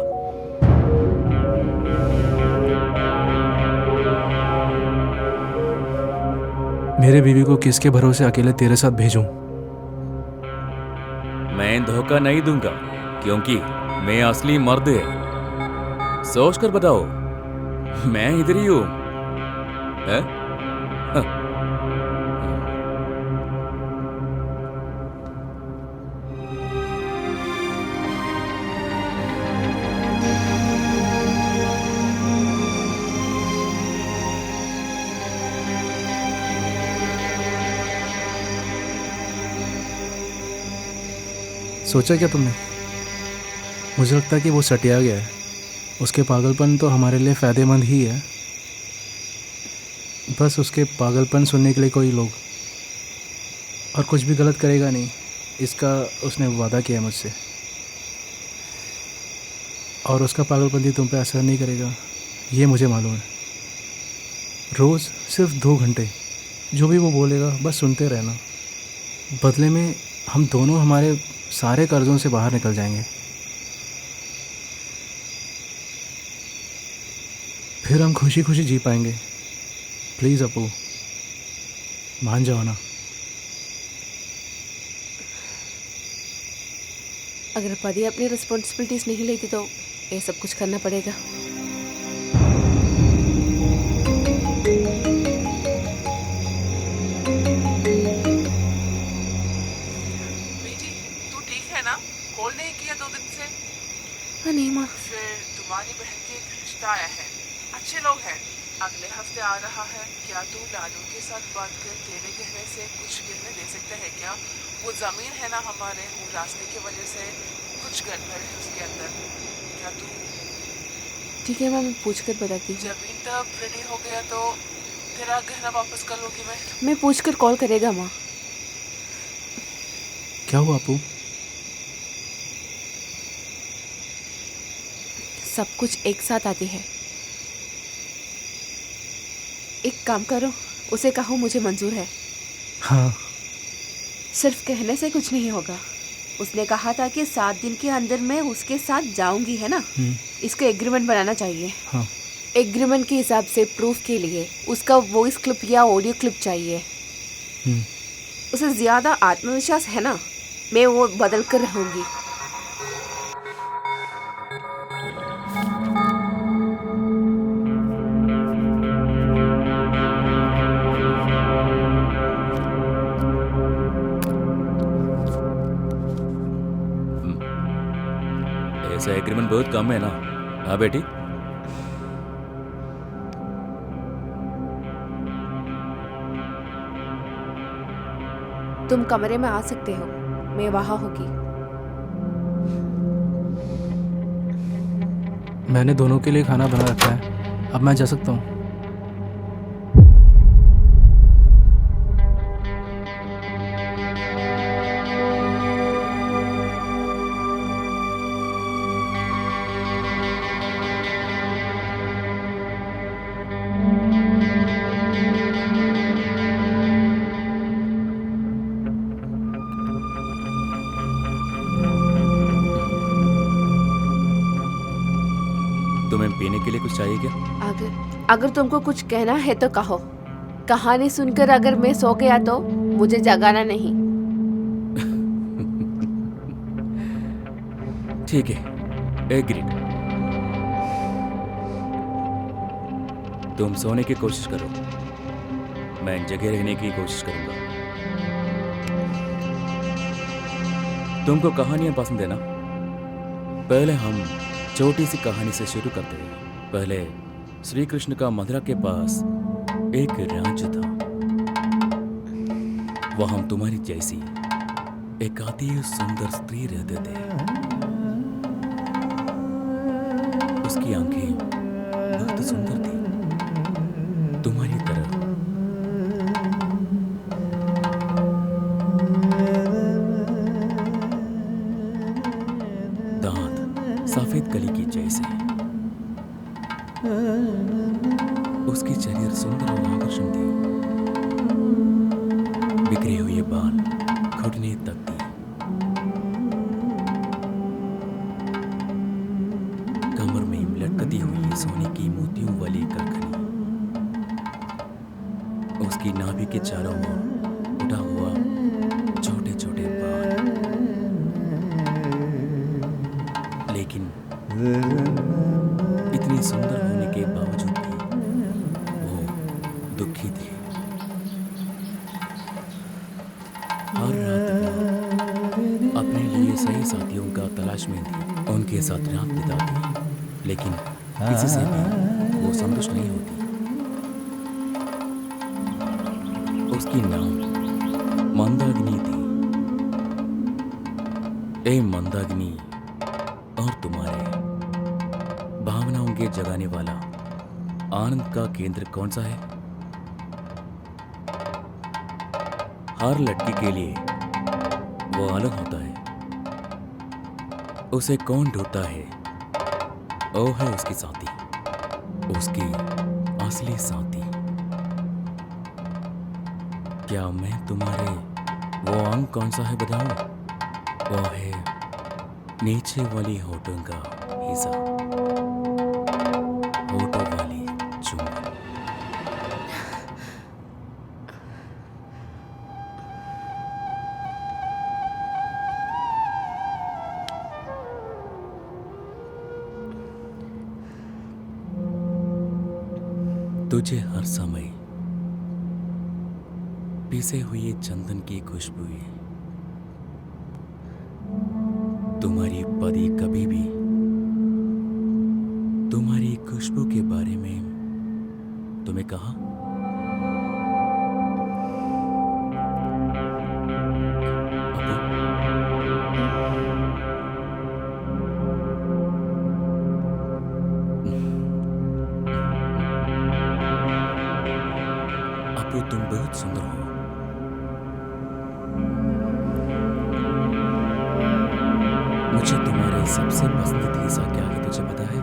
मेरे बीवी को किसके भरोसे अकेले तेरे साथ भेजूं? मैं धोखा नहीं दूंगा क्योंकि मैं असली मर्द है। सोच कर बताओ, मैं इधर ही हूं। सोचा क्या तुमने? मुझे लगता है कि वो सटिया गया है। उसके पागलपन तो हमारे लिए फ़ायदेमंद ही है। बस उसके पागलपन सुनने के लिए कोई लोग, और कुछ भी गलत करेगा नहीं, इसका उसने वादा किया मुझसे। और उसका पागलपन भी तुम पे असर नहीं करेगा, ये मुझे मालूम है। रोज़ सिर्फ 2 घंटे जो भी वो बोलेगा बस सुनते रहना। बदले में हम दोनों हमारे सारे कर्ज़ों से बाहर निकल जाएंगे। फिर हम खुशी खुशी जी पाएंगे। प्लीज़ अपू, मान जाओ ना। अगर पति अपनी रिस्पॉन्सिबिलिटीज नहीं लेती तो ये सब कुछ करना पड़ेगा। बेटी तू ठीक है ना? कॉल नहीं किया 2 दिन से। हाँ नहीं माँ। फिर तुम्हारी बहन के एक रिश्ता आया है, अच्छे लोग हैं, अगले हफ्ते आ रहा है। क्या तू लालू के साथ बात कर तेरे गहने से कुछ गिरने दे सकते हैं क्या? वो जमीन है ना हमारे, वो रास्ते की वजह से कुछ गड़बड़ है उसके अंदर। क्या तू ठीक है माँ, मैं पूछ कर बताती हूँ। जमीन तब रेडी हो गया तो तेरा गहना वापस कर लूँगी मैं। पूछ कर कॉल करेगा माँ। क्या हुआ अपू? सब कुछ एक साथ आती है। एक काम करो, उसे कहो मुझे मंजूर है। हाँ, सिर्फ कहने से कुछ नहीं होगा। उसने कहा था कि 7 दिन के अंदर मैं उसके साथ जाऊंगी, है ना? इसको एग्रीमेंट बनाना चाहिए। हाँ। एग्रीमेंट के हिसाब से प्रूफ के लिए उसका वॉइस क्लिप या ऑडियो क्लिप चाहिए। उसे ज़्यादा आत्मविश्वास है ना, मैं वो बदल कर रहूँगी। ऐसा एग्रीमेंट बहुत कम है ना। हाँ बेटी, तुम कमरे में आ सकते हो, मैं वहाँ होगी। मैंने दोनों के लिए खाना बना रखा है, अब मैं जा सकता हूँ। तुम्हें पीने के लिए कुछ चाहिए क्या? अगर तुमको कुछ कहना है तो कहो। कहानी सुनकर अगर मैं सो गया तो मुझे जगाना नहीं। ठीक है, एग्रीड। तुम सोने की कोशिश करो, मैं जगह रहने की कोशिश करूंगा। तुमको कहानियां पसंद है ना? पहले हम छोटी सी कहानी से शुरू करते हैं। पहले श्री कृष्ण का मथुरा के पास एक राज्य था। वहां तुम्हारी जैसी एक अति सुंदर स्त्री रहते थे। उसकी आंखें बहुत सुंदर थी, तुम्हारी तरह। दांत सफेद कली की जैसे। उसकी शरीर सुंदर और आकर्षण थी। बिखरे हुए बाल घुटने तक थी। कमर में लटकती हुई सोने की मोतियों वाली कड़कनी। उसकी नाभि के चारों ओर उठा हुआ छोटे छोटे बाल। लेकिन इतनी सुंदर होने के बावजूद भी वो दुखी थी। हर रात वो अपने लिए सही साथियों का तलाश में थी, उनके साथ रात बिताती, लेकिन किसी से भी वो संतुष्ट नहीं होती। उसकी नाम मंदाकिनी थी। ए मंदाकिनी, और तुम्हारे भावनाओं के जगाने वाला आनंद का केंद्र कौन सा है? हर लड़की के लिए वो अलग होता है। उसे कौन ढूंढता है, वो है उसकी साथी, उसकी असली साथी। क्या मैं तुम्हारे वो अंग कौन सा है बताऊं? वो है नीचे वाली होठों का हिस्सा, होठों वाली चुंबन। तुझे हर समय पिसे हुए चंदन की खुशबुएं, तुम्हारी पति कभी भी तुम्हारी खुशबू के बारे में तुम्हें कहा? अपू, तुम बहुत सुंदर हो। मुझे तुम्हारे सबसे पसंदीदा हिस्सा क्या है तुझे पता है?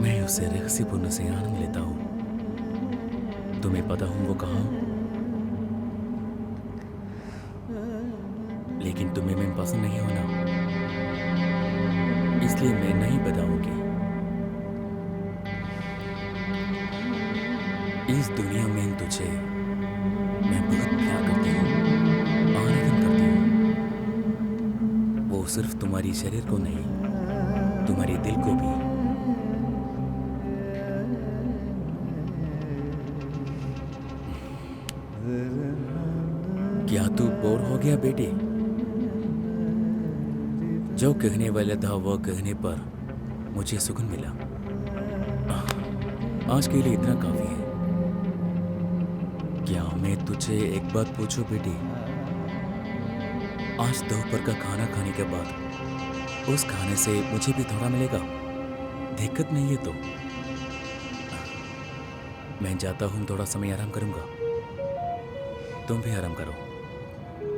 मैं उसे रहस्यपूर्ण से आनंद लेता हूं। तुम्हें पता हूं वो कहाँ हूं? लेकिन तुम्हें मैं पसंद नहीं होना, इसलिए मैं नहीं बताऊंगी। इस दुनिया में तुझे मैं बहुत प्यार करती हूँ, आराधना करती हूँ। वो सिर्फ तुम्हारी शरीर को नहीं, तुम्हारे दिल को भी। क्या तू बोर हो गया बेटी? जो कहने वाला था वो कहने पर मुझे सुकून मिला। आज के लिए इतना काफी है। क्या मैं तुझे एक बात पूछूं बेटी? आज दोपहर का खाना खाने के बाद उस खाने से मुझे भी थोड़ा मिलेगा? दिक्कत नहीं है तो मैं जाता हूं, थोड़ा समय आराम करूंगा। तुम भी आराम करो,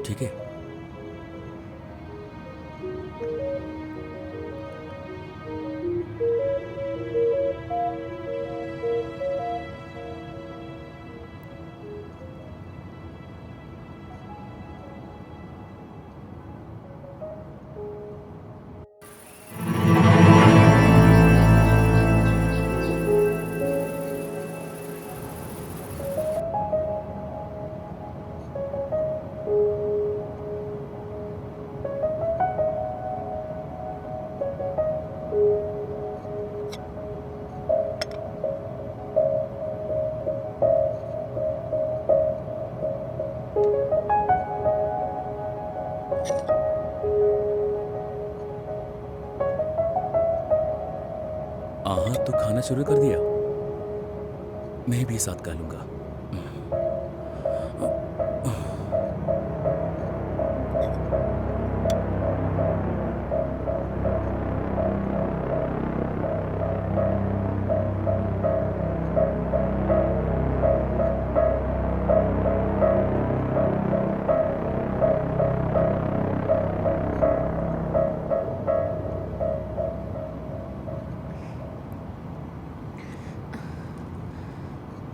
ठीक है? तो खाना शुरू कर दिया? मैं भी साथ खा लूंगा।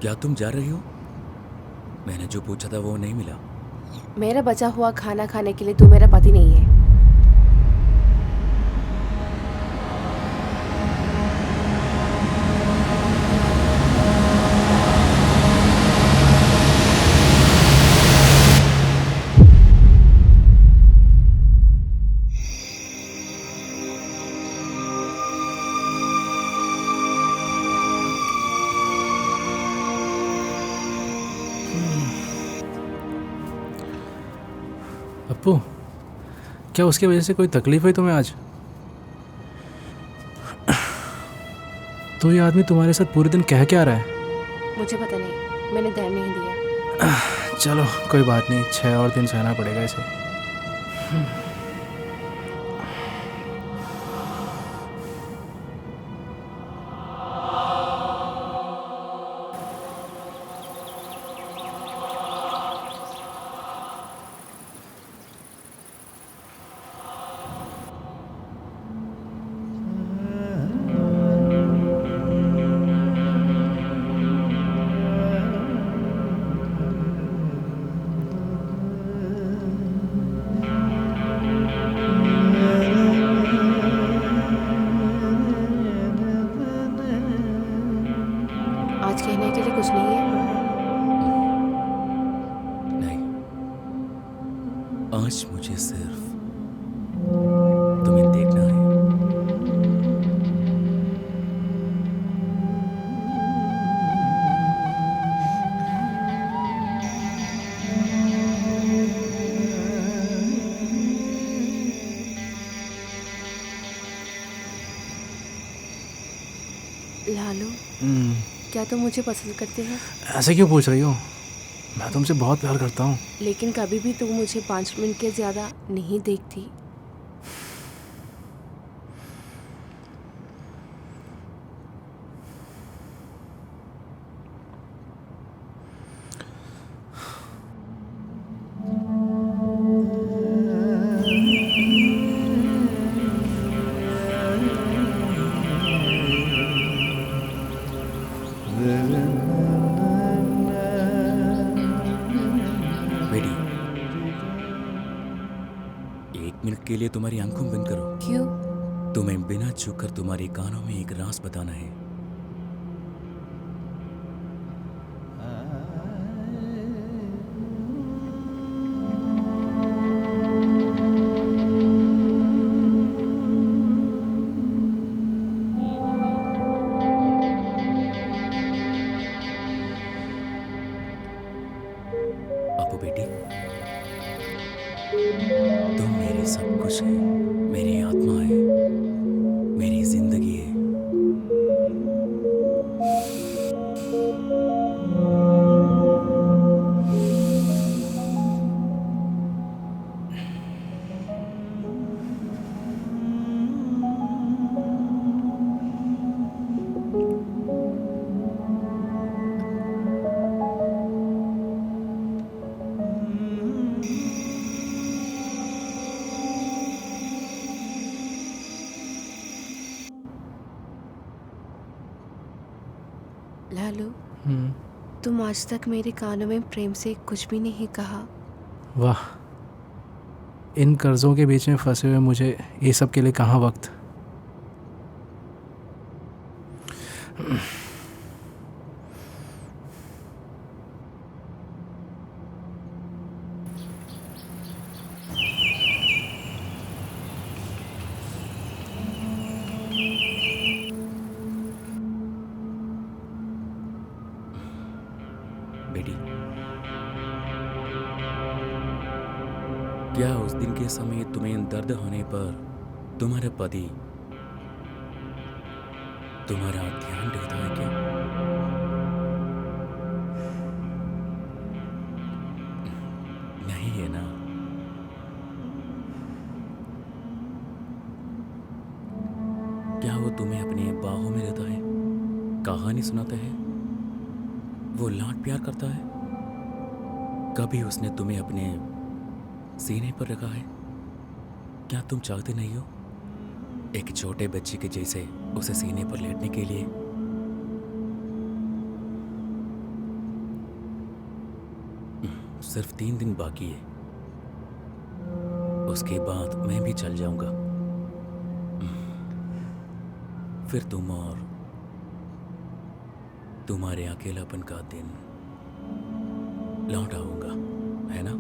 क्या तुम जा रही हो? मैंने जो पूछा था वो नहीं मिला। मेरा बचा हुआ खाना खाने के लिए तू मेरा पति नहीं है। अप्पू, क्या उसकी वजह से कोई तकलीफ है तुम्हें आज? तो ये आदमी तुम्हारे साथ पूरे दिन कह क्या रहा है? मुझे पता नहीं, मैंने ध्यान नहीं दिया। चलो कोई बात नहीं, 6 और दिन सहना पड़ेगा इसे। आज कहने के लिए कुछ नहीं है। नहीं, आज मुझे सिर्फ तुम्हें देखना है। लालू, हम्म, क्या तुम मुझे पसंद करते हैं? ऐसे क्यों पूछ रही हो? मैं तुमसे बहुत प्यार करता हूँ। लेकिन कभी भी तुम मुझे 5 मिनट के ज़्यादा नहीं देखती। बेटी, 1 मिनट के लिए तुम्हारी आंखों बंद करो। क्यों? तुम्हें बिना छू कर तुम्हारे कानों में एक राज बताना है। अपू बेटी, तुम मेरे सब कुछ है, मेरी आत्मा है, मेरी जिंदगी है। लालू, हम्म, तुम आज तक मेरे कानों में प्रेम से कुछ भी नहीं कहा। वाह, इन कर्ज़ों के बीच में फंसे हुए मुझे ये सब के लिए कहाँ वक्त। बेटी, क्या उस दिन के समय तुम्हें दर्द होने पर तुम्हारा पति तुम्हारा ध्यान देता है क्या? नहीं है ना? क्या वो तुम्हें अपने बाहों में रहता है, कहानी सुनाता है, वो लाड प्यार करता है? कभी उसने तुम्हें अपने सीने पर रखा है? क्या तुम चाहते नहीं हो एक छोटे बच्चे के जैसे उसे सीने पर लेटने के लिए? सिर्फ 3 दिन बाकी है, उसके बाद मैं भी चल जाऊंगा। फिर तुम और तुम्हारे अकेलापन का दिन लौट आऊंगा, है ना?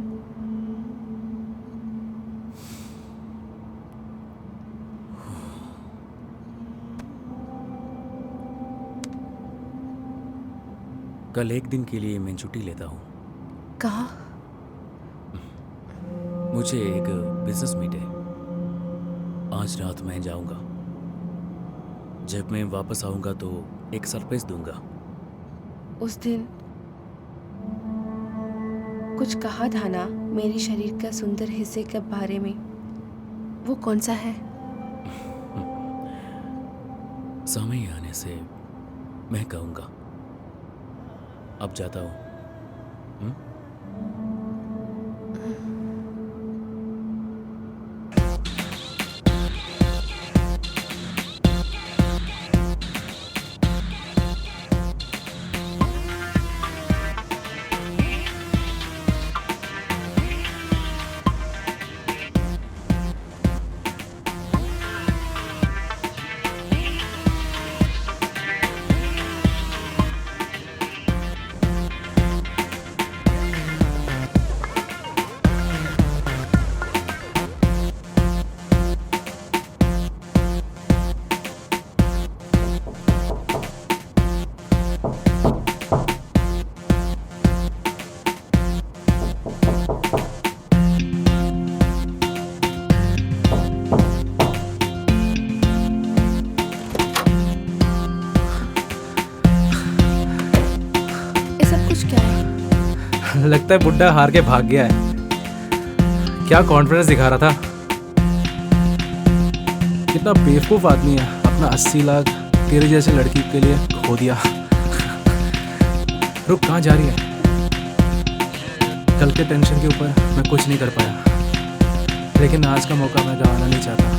कल 1 दिन के लिए मैं छुट्टी लेता हूँ। कहा? मुझे एक बिजनेस मीट है, आज रात मैं जाऊंगा। जब मैं वापस आऊंगा तो एक सरप्राइज दूंगा। उस दिन कुछ कहा था ना मेरे शरीर का सुंदर हिस्से के बारे में, वो कौन सा है? समय आने से मैं कहूंगा। अब जाता हूँ। लगता है बुड्ढा हार के भाग गया है। क्या कॉन्फिडेंस दिखा रहा था। कितना बेवकूफ आदमी है, अपना 80 लाख तेरे जैसे लड़की के लिए खो दिया। रुक, कहाँ जा रही है? कल के टेंशन के ऊपर मैं कुछ नहीं कर पाया, लेकिन आज का मौका मैं गंवाना नहीं चाहता।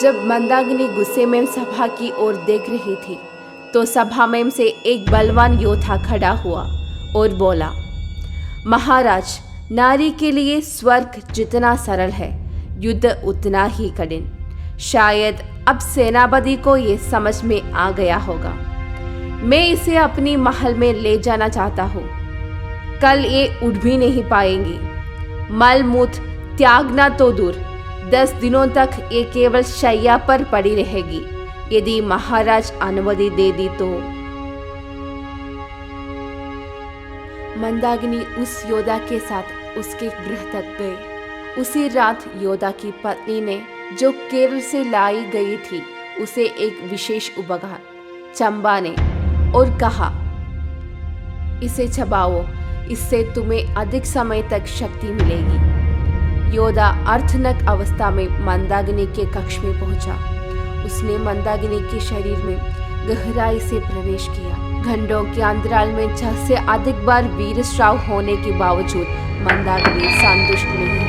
जब मंदाकिनी गुस्से में सभा की ओर देख रही थी तो सभा में से एक बलवान योद्धा खड़ा हुआ और बोला, महाराज, नारी के लिए स्वर्ग जितना सरल है, युद्ध उतना ही कठिन। शायद अब सेनापति को ये समझ में आ गया होगा। मैं इसे अपनी महल में ले जाना चाहता हूँ। कल ये उठ भी नहीं पाएंगी। मलमूत्र त्यागना तो दूर, 10 दिनों तक ये केवल शैया पर पड़ी रहेगी। यदि महाराज अनुमति दे दी तो। मंदाकिनी उस योद्धा के साथ उसके गृह तक गए। उसी रात योद्धा की पत्नी ने, जो केरल से लाई गई थी, उसे एक विशेष उपहार चंबा ने और कहा, इसे चबाओ, इससे तुम्हें अधिक समय तक शक्ति मिलेगी। योद्धा अर्थनक अवस्था में मंदाकिनी के कक्ष में पहुंचा। उसने मंदाकिनी के शरीर में गहराई से प्रवेश किया। घंटों के अंतराल में 6 से अधिक बार वीरस्राव होने के बावजूद मंदाकिनी संतुष्ट नहीं हुई।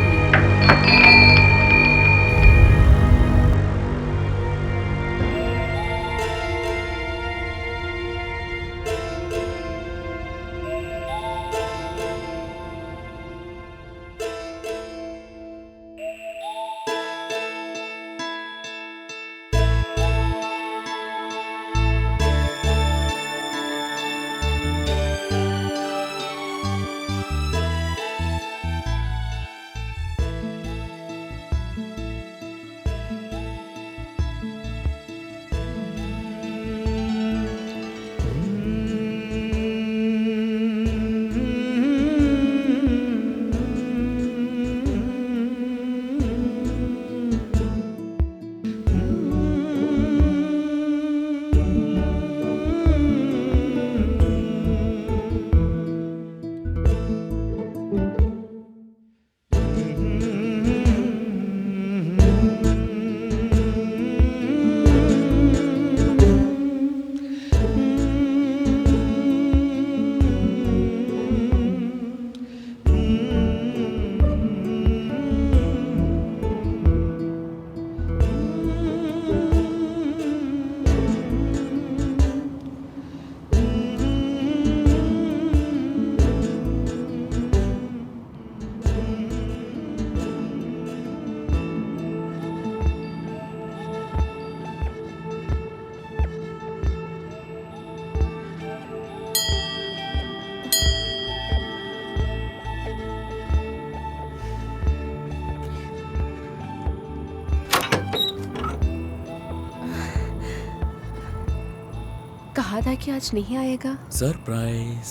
कहा था कि आज नहीं आएगा। सरप्राइज।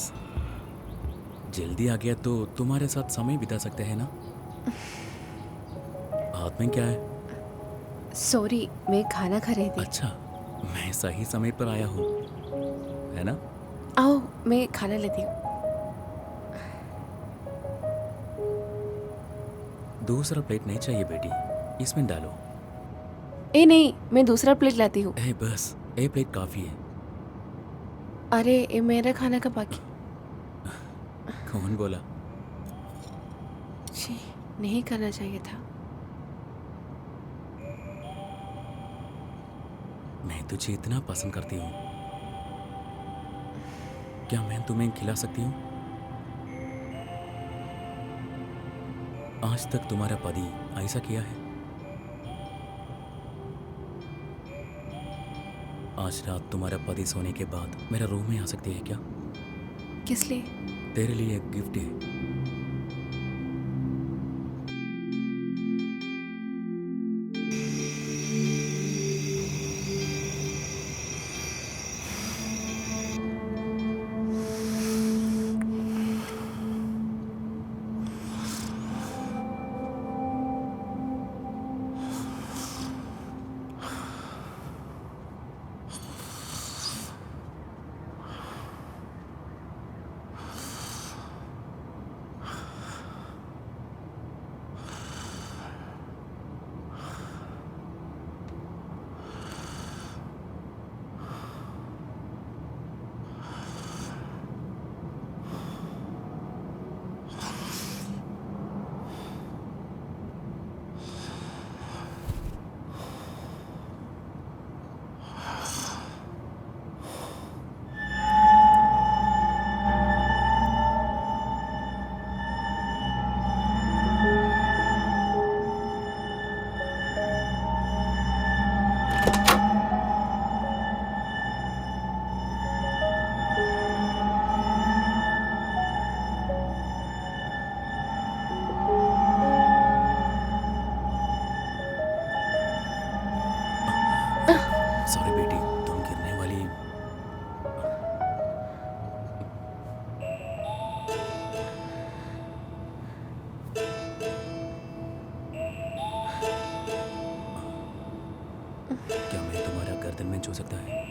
जल्दी आ गया तो तुम्हारे साथ समय बिता सकते हैं ना। हाथ में क्या है? सॉरी, मैं खाना खा रही थी। अच्छा, मैं सही समय पर आया हूँ, है ना? आओ, मैं खाना लेती हूँ। दूसरा प्लेट नहीं चाहिए बेटी, इसमें डालो। ए नहीं, मैं दूसरा प्लेट लाती हूँ। बस एक प्लेट काफी है। अरे ये मेरा खाना का बाकी। कौन बोला? जी, नहीं करना चाहिए था। मैं तुझे इतना पसंद करती हूँ। क्या मैं तुम्हें खिला सकती हूँ? आज तक तुम्हारा पति ऐसा किया है? आज रात तुम्हारा पति सोने के बाद मेरा रूम में आ सकती है क्या? किस लिए? तेरे लिए एक गिफ्ट है। सॉरी बेटी, तुम गिरने वाली। क्या मैं तुम्हारा गर्दन में छू सकता है?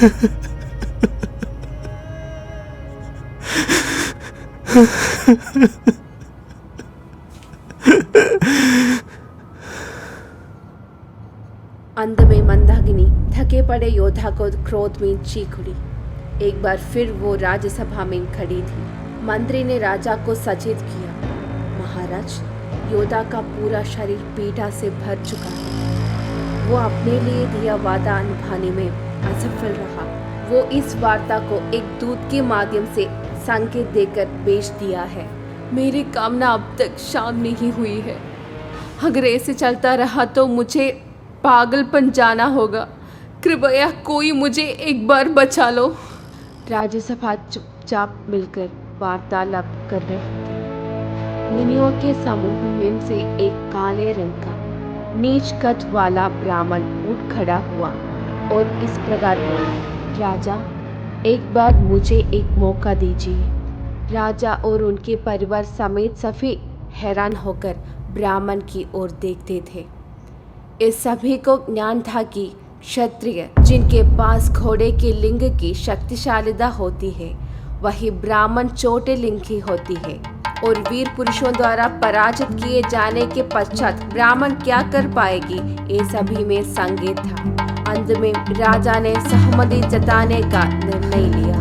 अंत में मंदाकिनी थके पड़े योद्धा को क्रोध में चीख उठी। एक बार फिर वो राज्यसभा में खड़ी थी। मंत्री ने राजा को सचेत किया, महाराज, योद्धा का पूरा शरीर पीड़ा से भर चुका है। वो अपने लिए दिया वादा निभाने में असफल रहा। वो इस वार्ता को एक दूत के माध्यम से संकेत देकर बेच दिया है। मेरी कामना अब तक शाम नहीं हुई है। अगर ऐसे चलता रहा तो मुझे पागलपन जाना होगा। कृपया कोई मुझे एक बार बचा लो। राज्यसभा चुपचाप मिलकर वार्तालाप कर रहे थे। मुनियों के समूह में से एक काले रंग का नीच कद वाला ब्राह्मण उठ खड़ा हुआ और इस प्रकार बोला, राजा, एक बार मुझे एक मौका दीजिए। राजा और उनके परिवार समेत सभी हैरान होकर ब्राह्मण की ओर देखते थे। इस सभी को ज्ञान था कि क्षत्रिय जिनके पास घोड़े के लिंग की शक्तिशालिता होती है, वही ब्राह्मण छोटे लिंग की होती है, और वीर पुरुषों द्वारा पराजित किए जाने के पश्चात ब्राह्मण क्या कर पाएगी, ये सभी में संकेत था। अंत में राजा ने सहमति जताने का निर्णय लिया।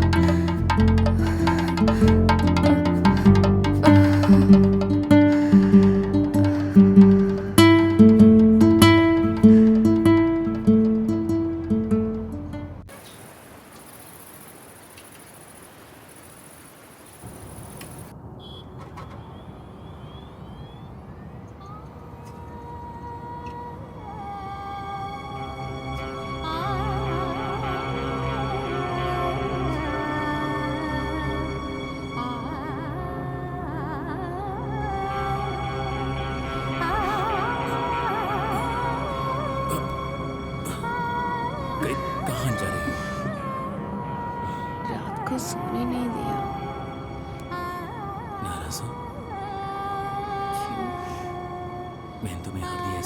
कहाँ जा रही हो? रात को सोने नहीं दिया। नाराज हो? मैंने तुम्हें हार दिया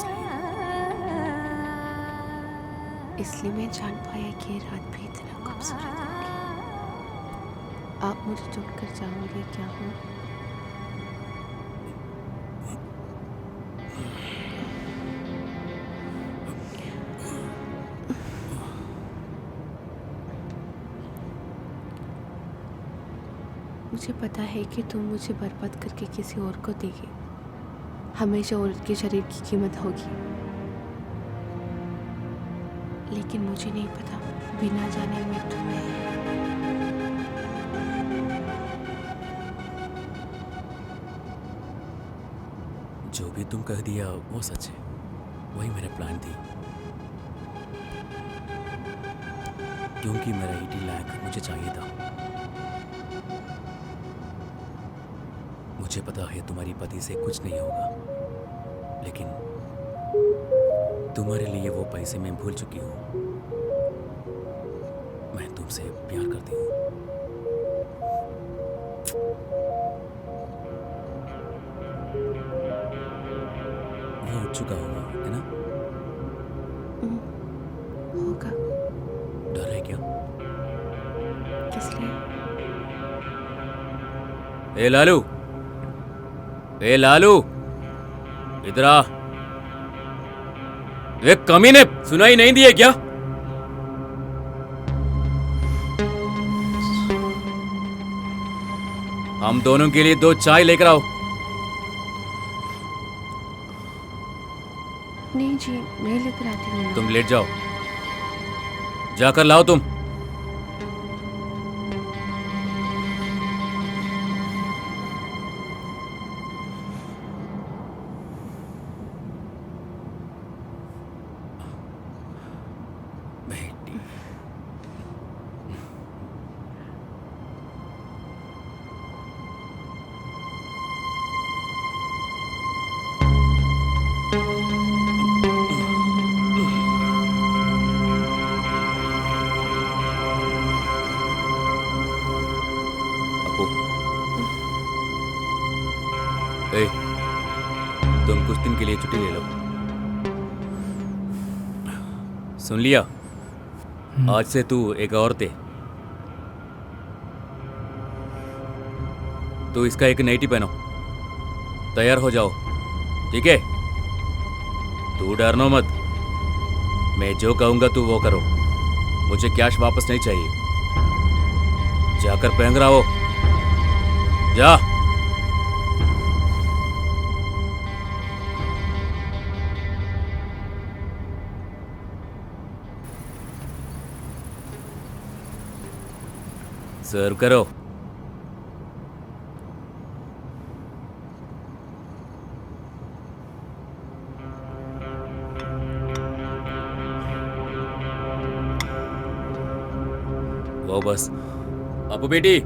इसलिए मैं जान पाया कि ये रात भी इतना खूबसूरत होगी। आप मुझे छोड़कर जाओगे क्या? हो मुझे पता है कि तुम मुझे बर्बाद करके किसी और को देगे। हमेशा औरत के शरीर की कीमत होगी, लेकिन मुझे नहीं पता बिना जाने में तुम्हें जो भी तुम कह दिया वो सच है। वही मेरा प्लान थी, क्योंकि मेरा 80 लाख मुझे चाहिए था। मुझे पता है तुम्हारी पति से कुछ नहीं होगा, लेकिन तुम्हारे लिए वो पैसे मैं भूल चुकी हूँ। मैं तुमसे प्यार करती हूँ। वो उठ चुका होगा, है ना? होगा। डर है क्या? किस लिए? ए लालू, ए लालू, इधर आ। एक कमीने, सुनाई नहीं दिए क्या? हम दोनों के लिए 2 चाय लेकर आओ। नहीं जी, मैं लेकर आती हूँ ना। तुम लेट जाओ, जाकर लाओ तुम। ए, तुम कुछ दिन के लिए छुट्टी ले लो। सुन लिया? आज से तू एक औरत है। तो इसका एक नाइटी पहनो, तैयार हो जाओ, ठीक है? तू डरना मत, मैं जो कहूंगा तू वो करो। मुझे कैश वापस नहीं चाहिए। जाकर पहन रहा हो, जा। सर्व करो। वो बस। अपू बेटी,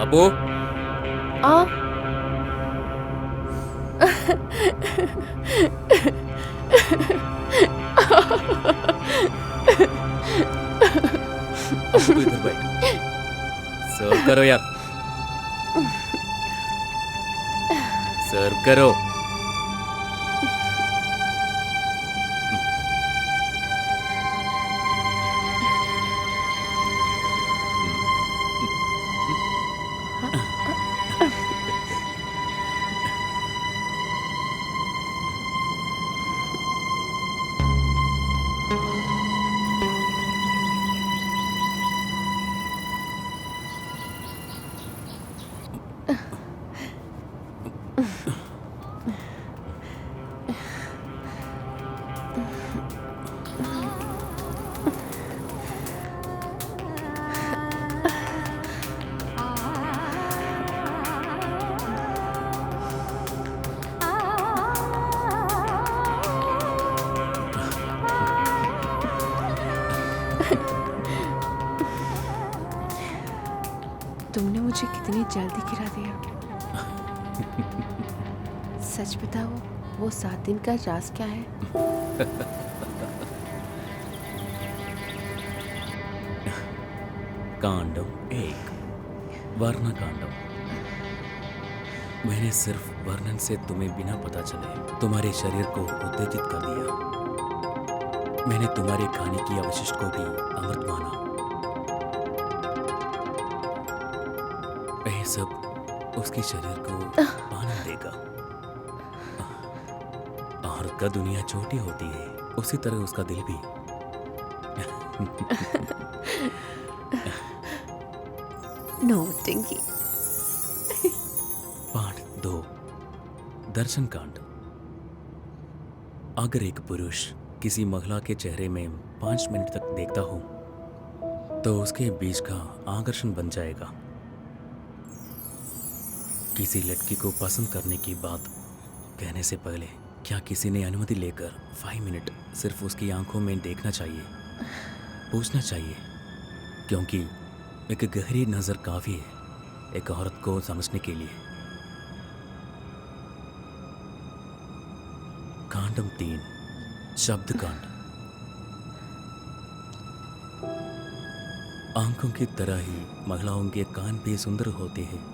अपू। आ अपू तू इधर बैठ। सर्व करो यार, सर्व करो। तुमने मुझे कितनी जल्दी गिरा दिया। सच बताओ, वो 7 दिन का राज क्या है? कांडव 1, वर्ण कांडव। मैंने सिर्फ वर्णन से तुम्हें बिना पता चले तुम्हारे शरीर को उत्तेजित कर दिया। मैंने तुम्हारे खाने की अवशिष्ट को भी अमृत माना। यह सब उसके शरीर को आनंद देगा। औरत का दुनिया छोटी होती है, उसी तरह उसका दिल भी। नौटंकी। पाठ 2, दर्शन कांड। अगर एक पुरुष किसी महिला के चेहरे में 5 मिनट तक देखता हो तो उसके बीच का आकर्षण बन जाएगा। किसी लड़की को पसंद करने की बात कहने से पहले क्या किसी ने अनुमति लेकर 5 मिनट सिर्फ उसकी आंखों में देखना चाहिए, पूछना चाहिए? क्योंकि एक गहरी नजर काफी है एक औरत को समझने के लिए। कांडम 3, शब्द कांड। आंखों की तरह ही महिलाओं के कान भी सुंदर होते हैं,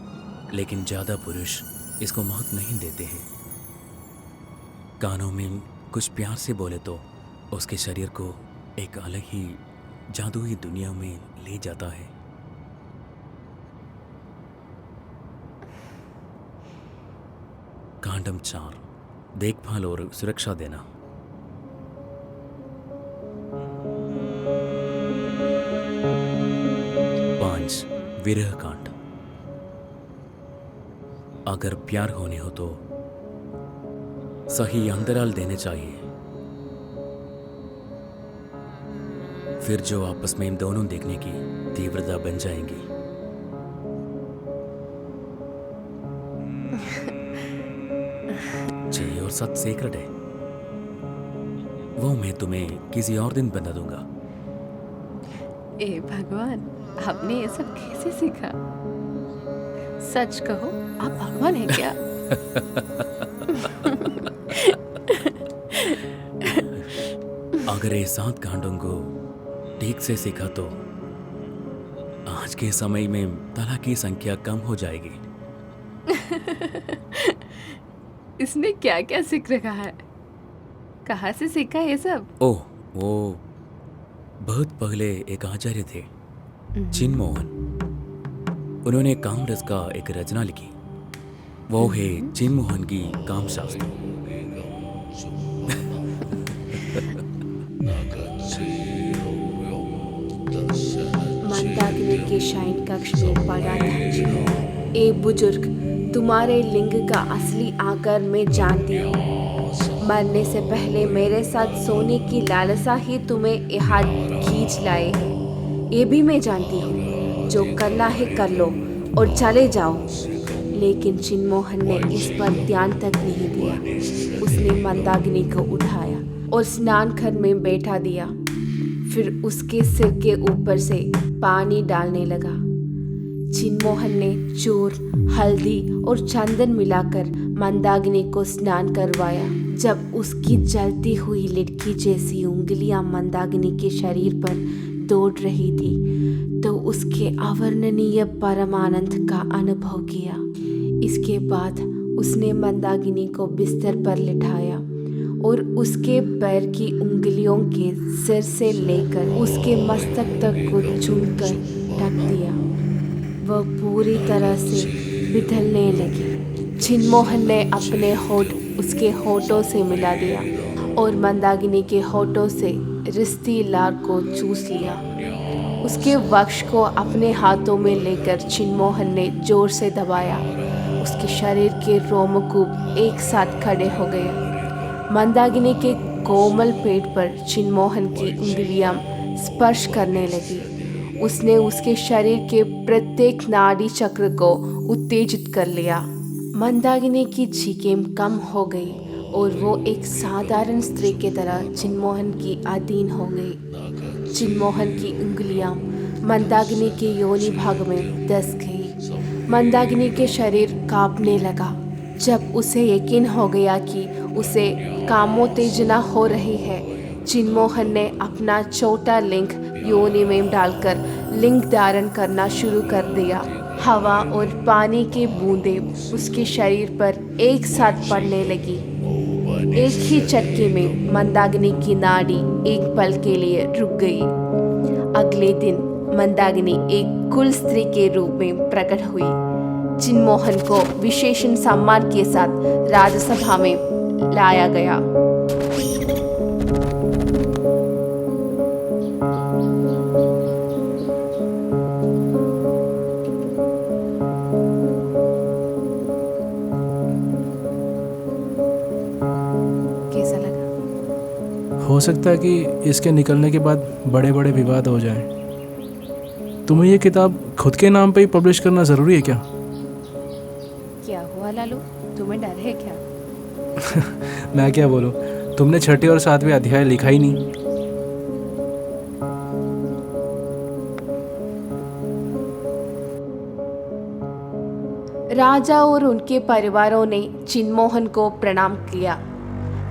लेकिन ज्यादा पुरुष इसको महत्व नहीं देते हैं। कानों में कुछ प्यार से बोले तो उसके शरीर को एक अलग ही जादुई दुनिया में ले जाता है। कांडम 4, देखभाल और सुरक्षा देना। विरह कांड। अगर प्यार होने हो तो सही अंतराल देने चाहिए, फिर जो आपस में इन दोनों देखने की तीव्रता बन जाएंगी। छह और 7 सीक्रेट है, वो मैं तुम्हें किसी और दिन बता दूंगा। ए भगवान, आपने ये सब कैसे सीखा? सच कहो, आप भगवान हैं क्या? अगर ये 7 कांडों को ठीक से सीखा तो आज के समय में तलाक की संख्या कम हो जाएगी। इसने क्या क्या सीख रखा है? कहाँ से सीखा ये सब? ओह, वो बहुत पहले एक आचार्य थे, चिन्मोहन। उन्होंने कामरस का एक रचना लिखी, वो है चिन्मोहन की कामशास्त्र। मंदाकिनी के शयन कक्ष में पड़ा था। ए बुजुर्ग, तुम्हारे लिंग का असली आकार मैं जानती हूँ। मरने से पहले मेरे साथ सोने की लालसा ही तुम्हें यहाँ खींच लाए है, ये भी मैं जानती हूँ। जो करना है कर लो और चले जाओ। लेकिन चिन्मोहन ने इस पर ध्यान तक नहीं दिया। उसने मंदाकिनी को उठाया और स्नान घर में बैठा दिया। फिर उसके सिर के ऊपर से पानी डालने लगा। चिन्मोहन ने चूर, हल्दी और चंदन मिलाकर मंदाकिनी को स्नान करवाया। जब उसकी जलती हुई लड़की जैसी उंगलियां मंदाकिनी के शरीर पर दौड़ रही थी तो उसके अवर्णनीय परमानंद का अनुभव किया। इसके बाद उसने मंदाकिनी को बिस्तर पर लिटाया और उसके पैर की उंगलियों के सिर से लेकर उसके मस्तक तक को चूमकर ढक दिया। वह पूरी तरह से बिथलने लगी। चिन्मोहन ने अपने होठ उसके होठों से मिला दिया और मंदाकिनी के होठों से रिश्ती लार को चूस लिया। उसके वक्ष को अपने हाथों में लेकर चिन्मोहन ने जोर से दबाया। उसके शरीर के रोमकूप एक साथ खड़े हो गए। मंदाकिनी के कोमल पेट पर चिन्मोहन की उंगलियां स्पर्श करने लगी। उसने उसके शरीर के प्रत्येक नाड़ी चक्र को उत्तेजित कर लिया। मंदाकिनी की चीखें कम हो गई और वो एक साधारण स्त्री की तरह चिन्मोहन की अधीन हो गई। चिन्मोहन की उंगलियां मंदाकिनी के योनि भाग में दस गई। मंदाकिनी के शरीर कांपने लगा। जब उसे यकीन हो गया कि उसे कामोत्तेजना हो रही है, चिन्मोहन ने अपना छोटा लिंग योनि में डालकर लिंग धारण करना शुरू कर दिया। हवा और पानी की बूंदें उसके शरीर पर एक साथ पड़ने लगी। एक ही झटके में मंदाकिनी की नाड़ी एक पल के लिए रुक गई। अगले दिन मंदाकिनी एक कुल स्त्री के रूप में प्रकट हुई। चिन्मोहन को विशेषण सम्मान के साथ राजसभा में लाया गया। कैसा लगा? हो सकता है कि इसके निकलने के बाद बड़े बड़े विवाद हो जाएं। तुम्हें ये किताब खुद के नाम पे ही पब्लिश करना ज़रूरी है क्या? क्या हुआ लालू, तुम्हें डर है क्या? मैं क्या बोलूँ, तुमने 6ठे और 7वें अध्याय लिखा ही नहीं। राजा और उनके परिवारों ने चिन्मोहन को प्रणाम किया।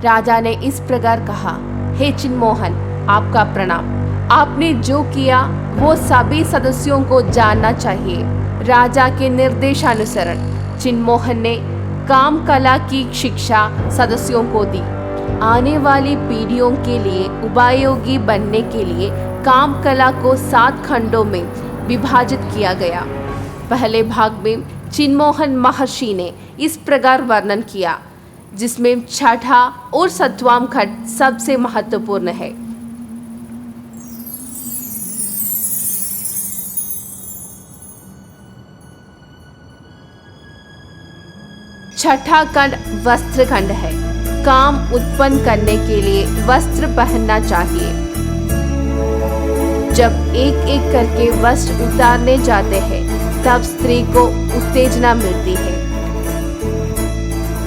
राजा ने इस प्रकार कहा, हे चिन्मोहन, आपका प्रणाम। आपने जो किया वो सभी सदस्यों को जानना चाहिए। राजा के निर्देशानुसार चिन्मोहन ने काम कला की शिक्षा सदस्यों को दी। आने वाली पीढ़ियों के लिए उपयोगी बनने के लिए काम कला को 7 खंडों में विभाजित किया गया। पहले भाग में चिन्मोहन महर्षि ने इस प्रकार वर्णन किया, जिसमें 6ठा और 7वां खंड सबसे महत्वपूर्ण है। छठा खंड वस्त्र खंड है। काम उत्पन्न करने के लिए वस्त्र पहनना चाहिए। जब एक एक करके वस्त्र उतारने जाते हैं तब स्त्री को उत्तेजना मिलती है।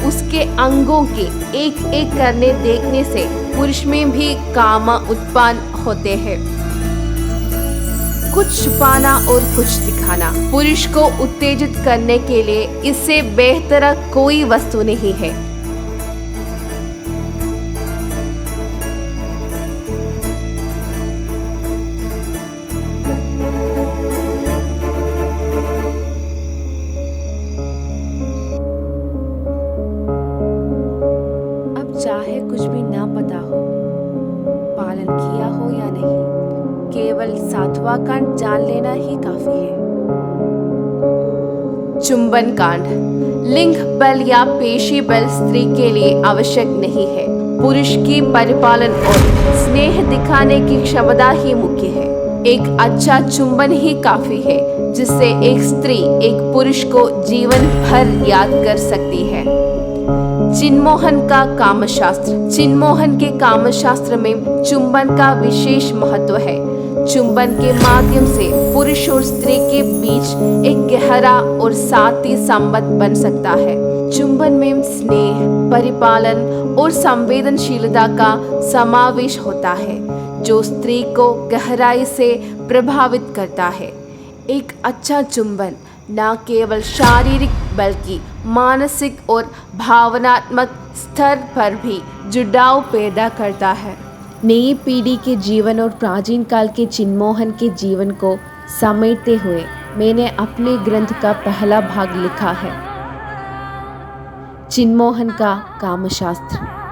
उसके अंगों के एक एक करने देखने से पुरुष में भी काम उत्पन्न होते हैं। कुछ छुपाना और कुछ दिखाना पुरुष को उत्तेजित करने के लिए इससे बेहतर कोई वस्तु नहीं है। अब चाहे कुछ भी ना पता हो, पालन किया केवल 7वां कांड जान लेना ही काफी है। चुंबन कांड। लिंग बल या पेशी बल स्त्री के लिए आवश्यक नहीं है। पुरुष की परिपालन और स्नेह दिखाने की क्षमता ही मुख्य है। एक अच्छा चुंबन ही काफी है जिससे एक स्त्री एक पुरुष को जीवन भर याद कर सकती है। चिन्मोहन का कामशास्त्र। चिन्मोहन के कामशास्त्र में चुंबन का विशेष महत्व है। चुंबन के माध्यम से पुरुष और स्त्री के बीच एक गहरा और साथी संबंध बन सकता है। चुंबन में स्नेह, परिपालन और संवेदनशीलता का समावेश होता है जो स्त्री को गहराई से प्रभावित करता है। एक अच्छा चुंबन न केवल शारीरिक बल्कि मानसिक और भावनात्मक स्तर पर भी जुड़ाव पैदा करता है। नई पीढ़ी के जीवन और प्राचीन काल के चिन्मोहन के जीवन को समेटते हुए मैंने अपने ग्रंथ का पहला भाग लिखा है, चिन्मोहन का कामशास्त्र।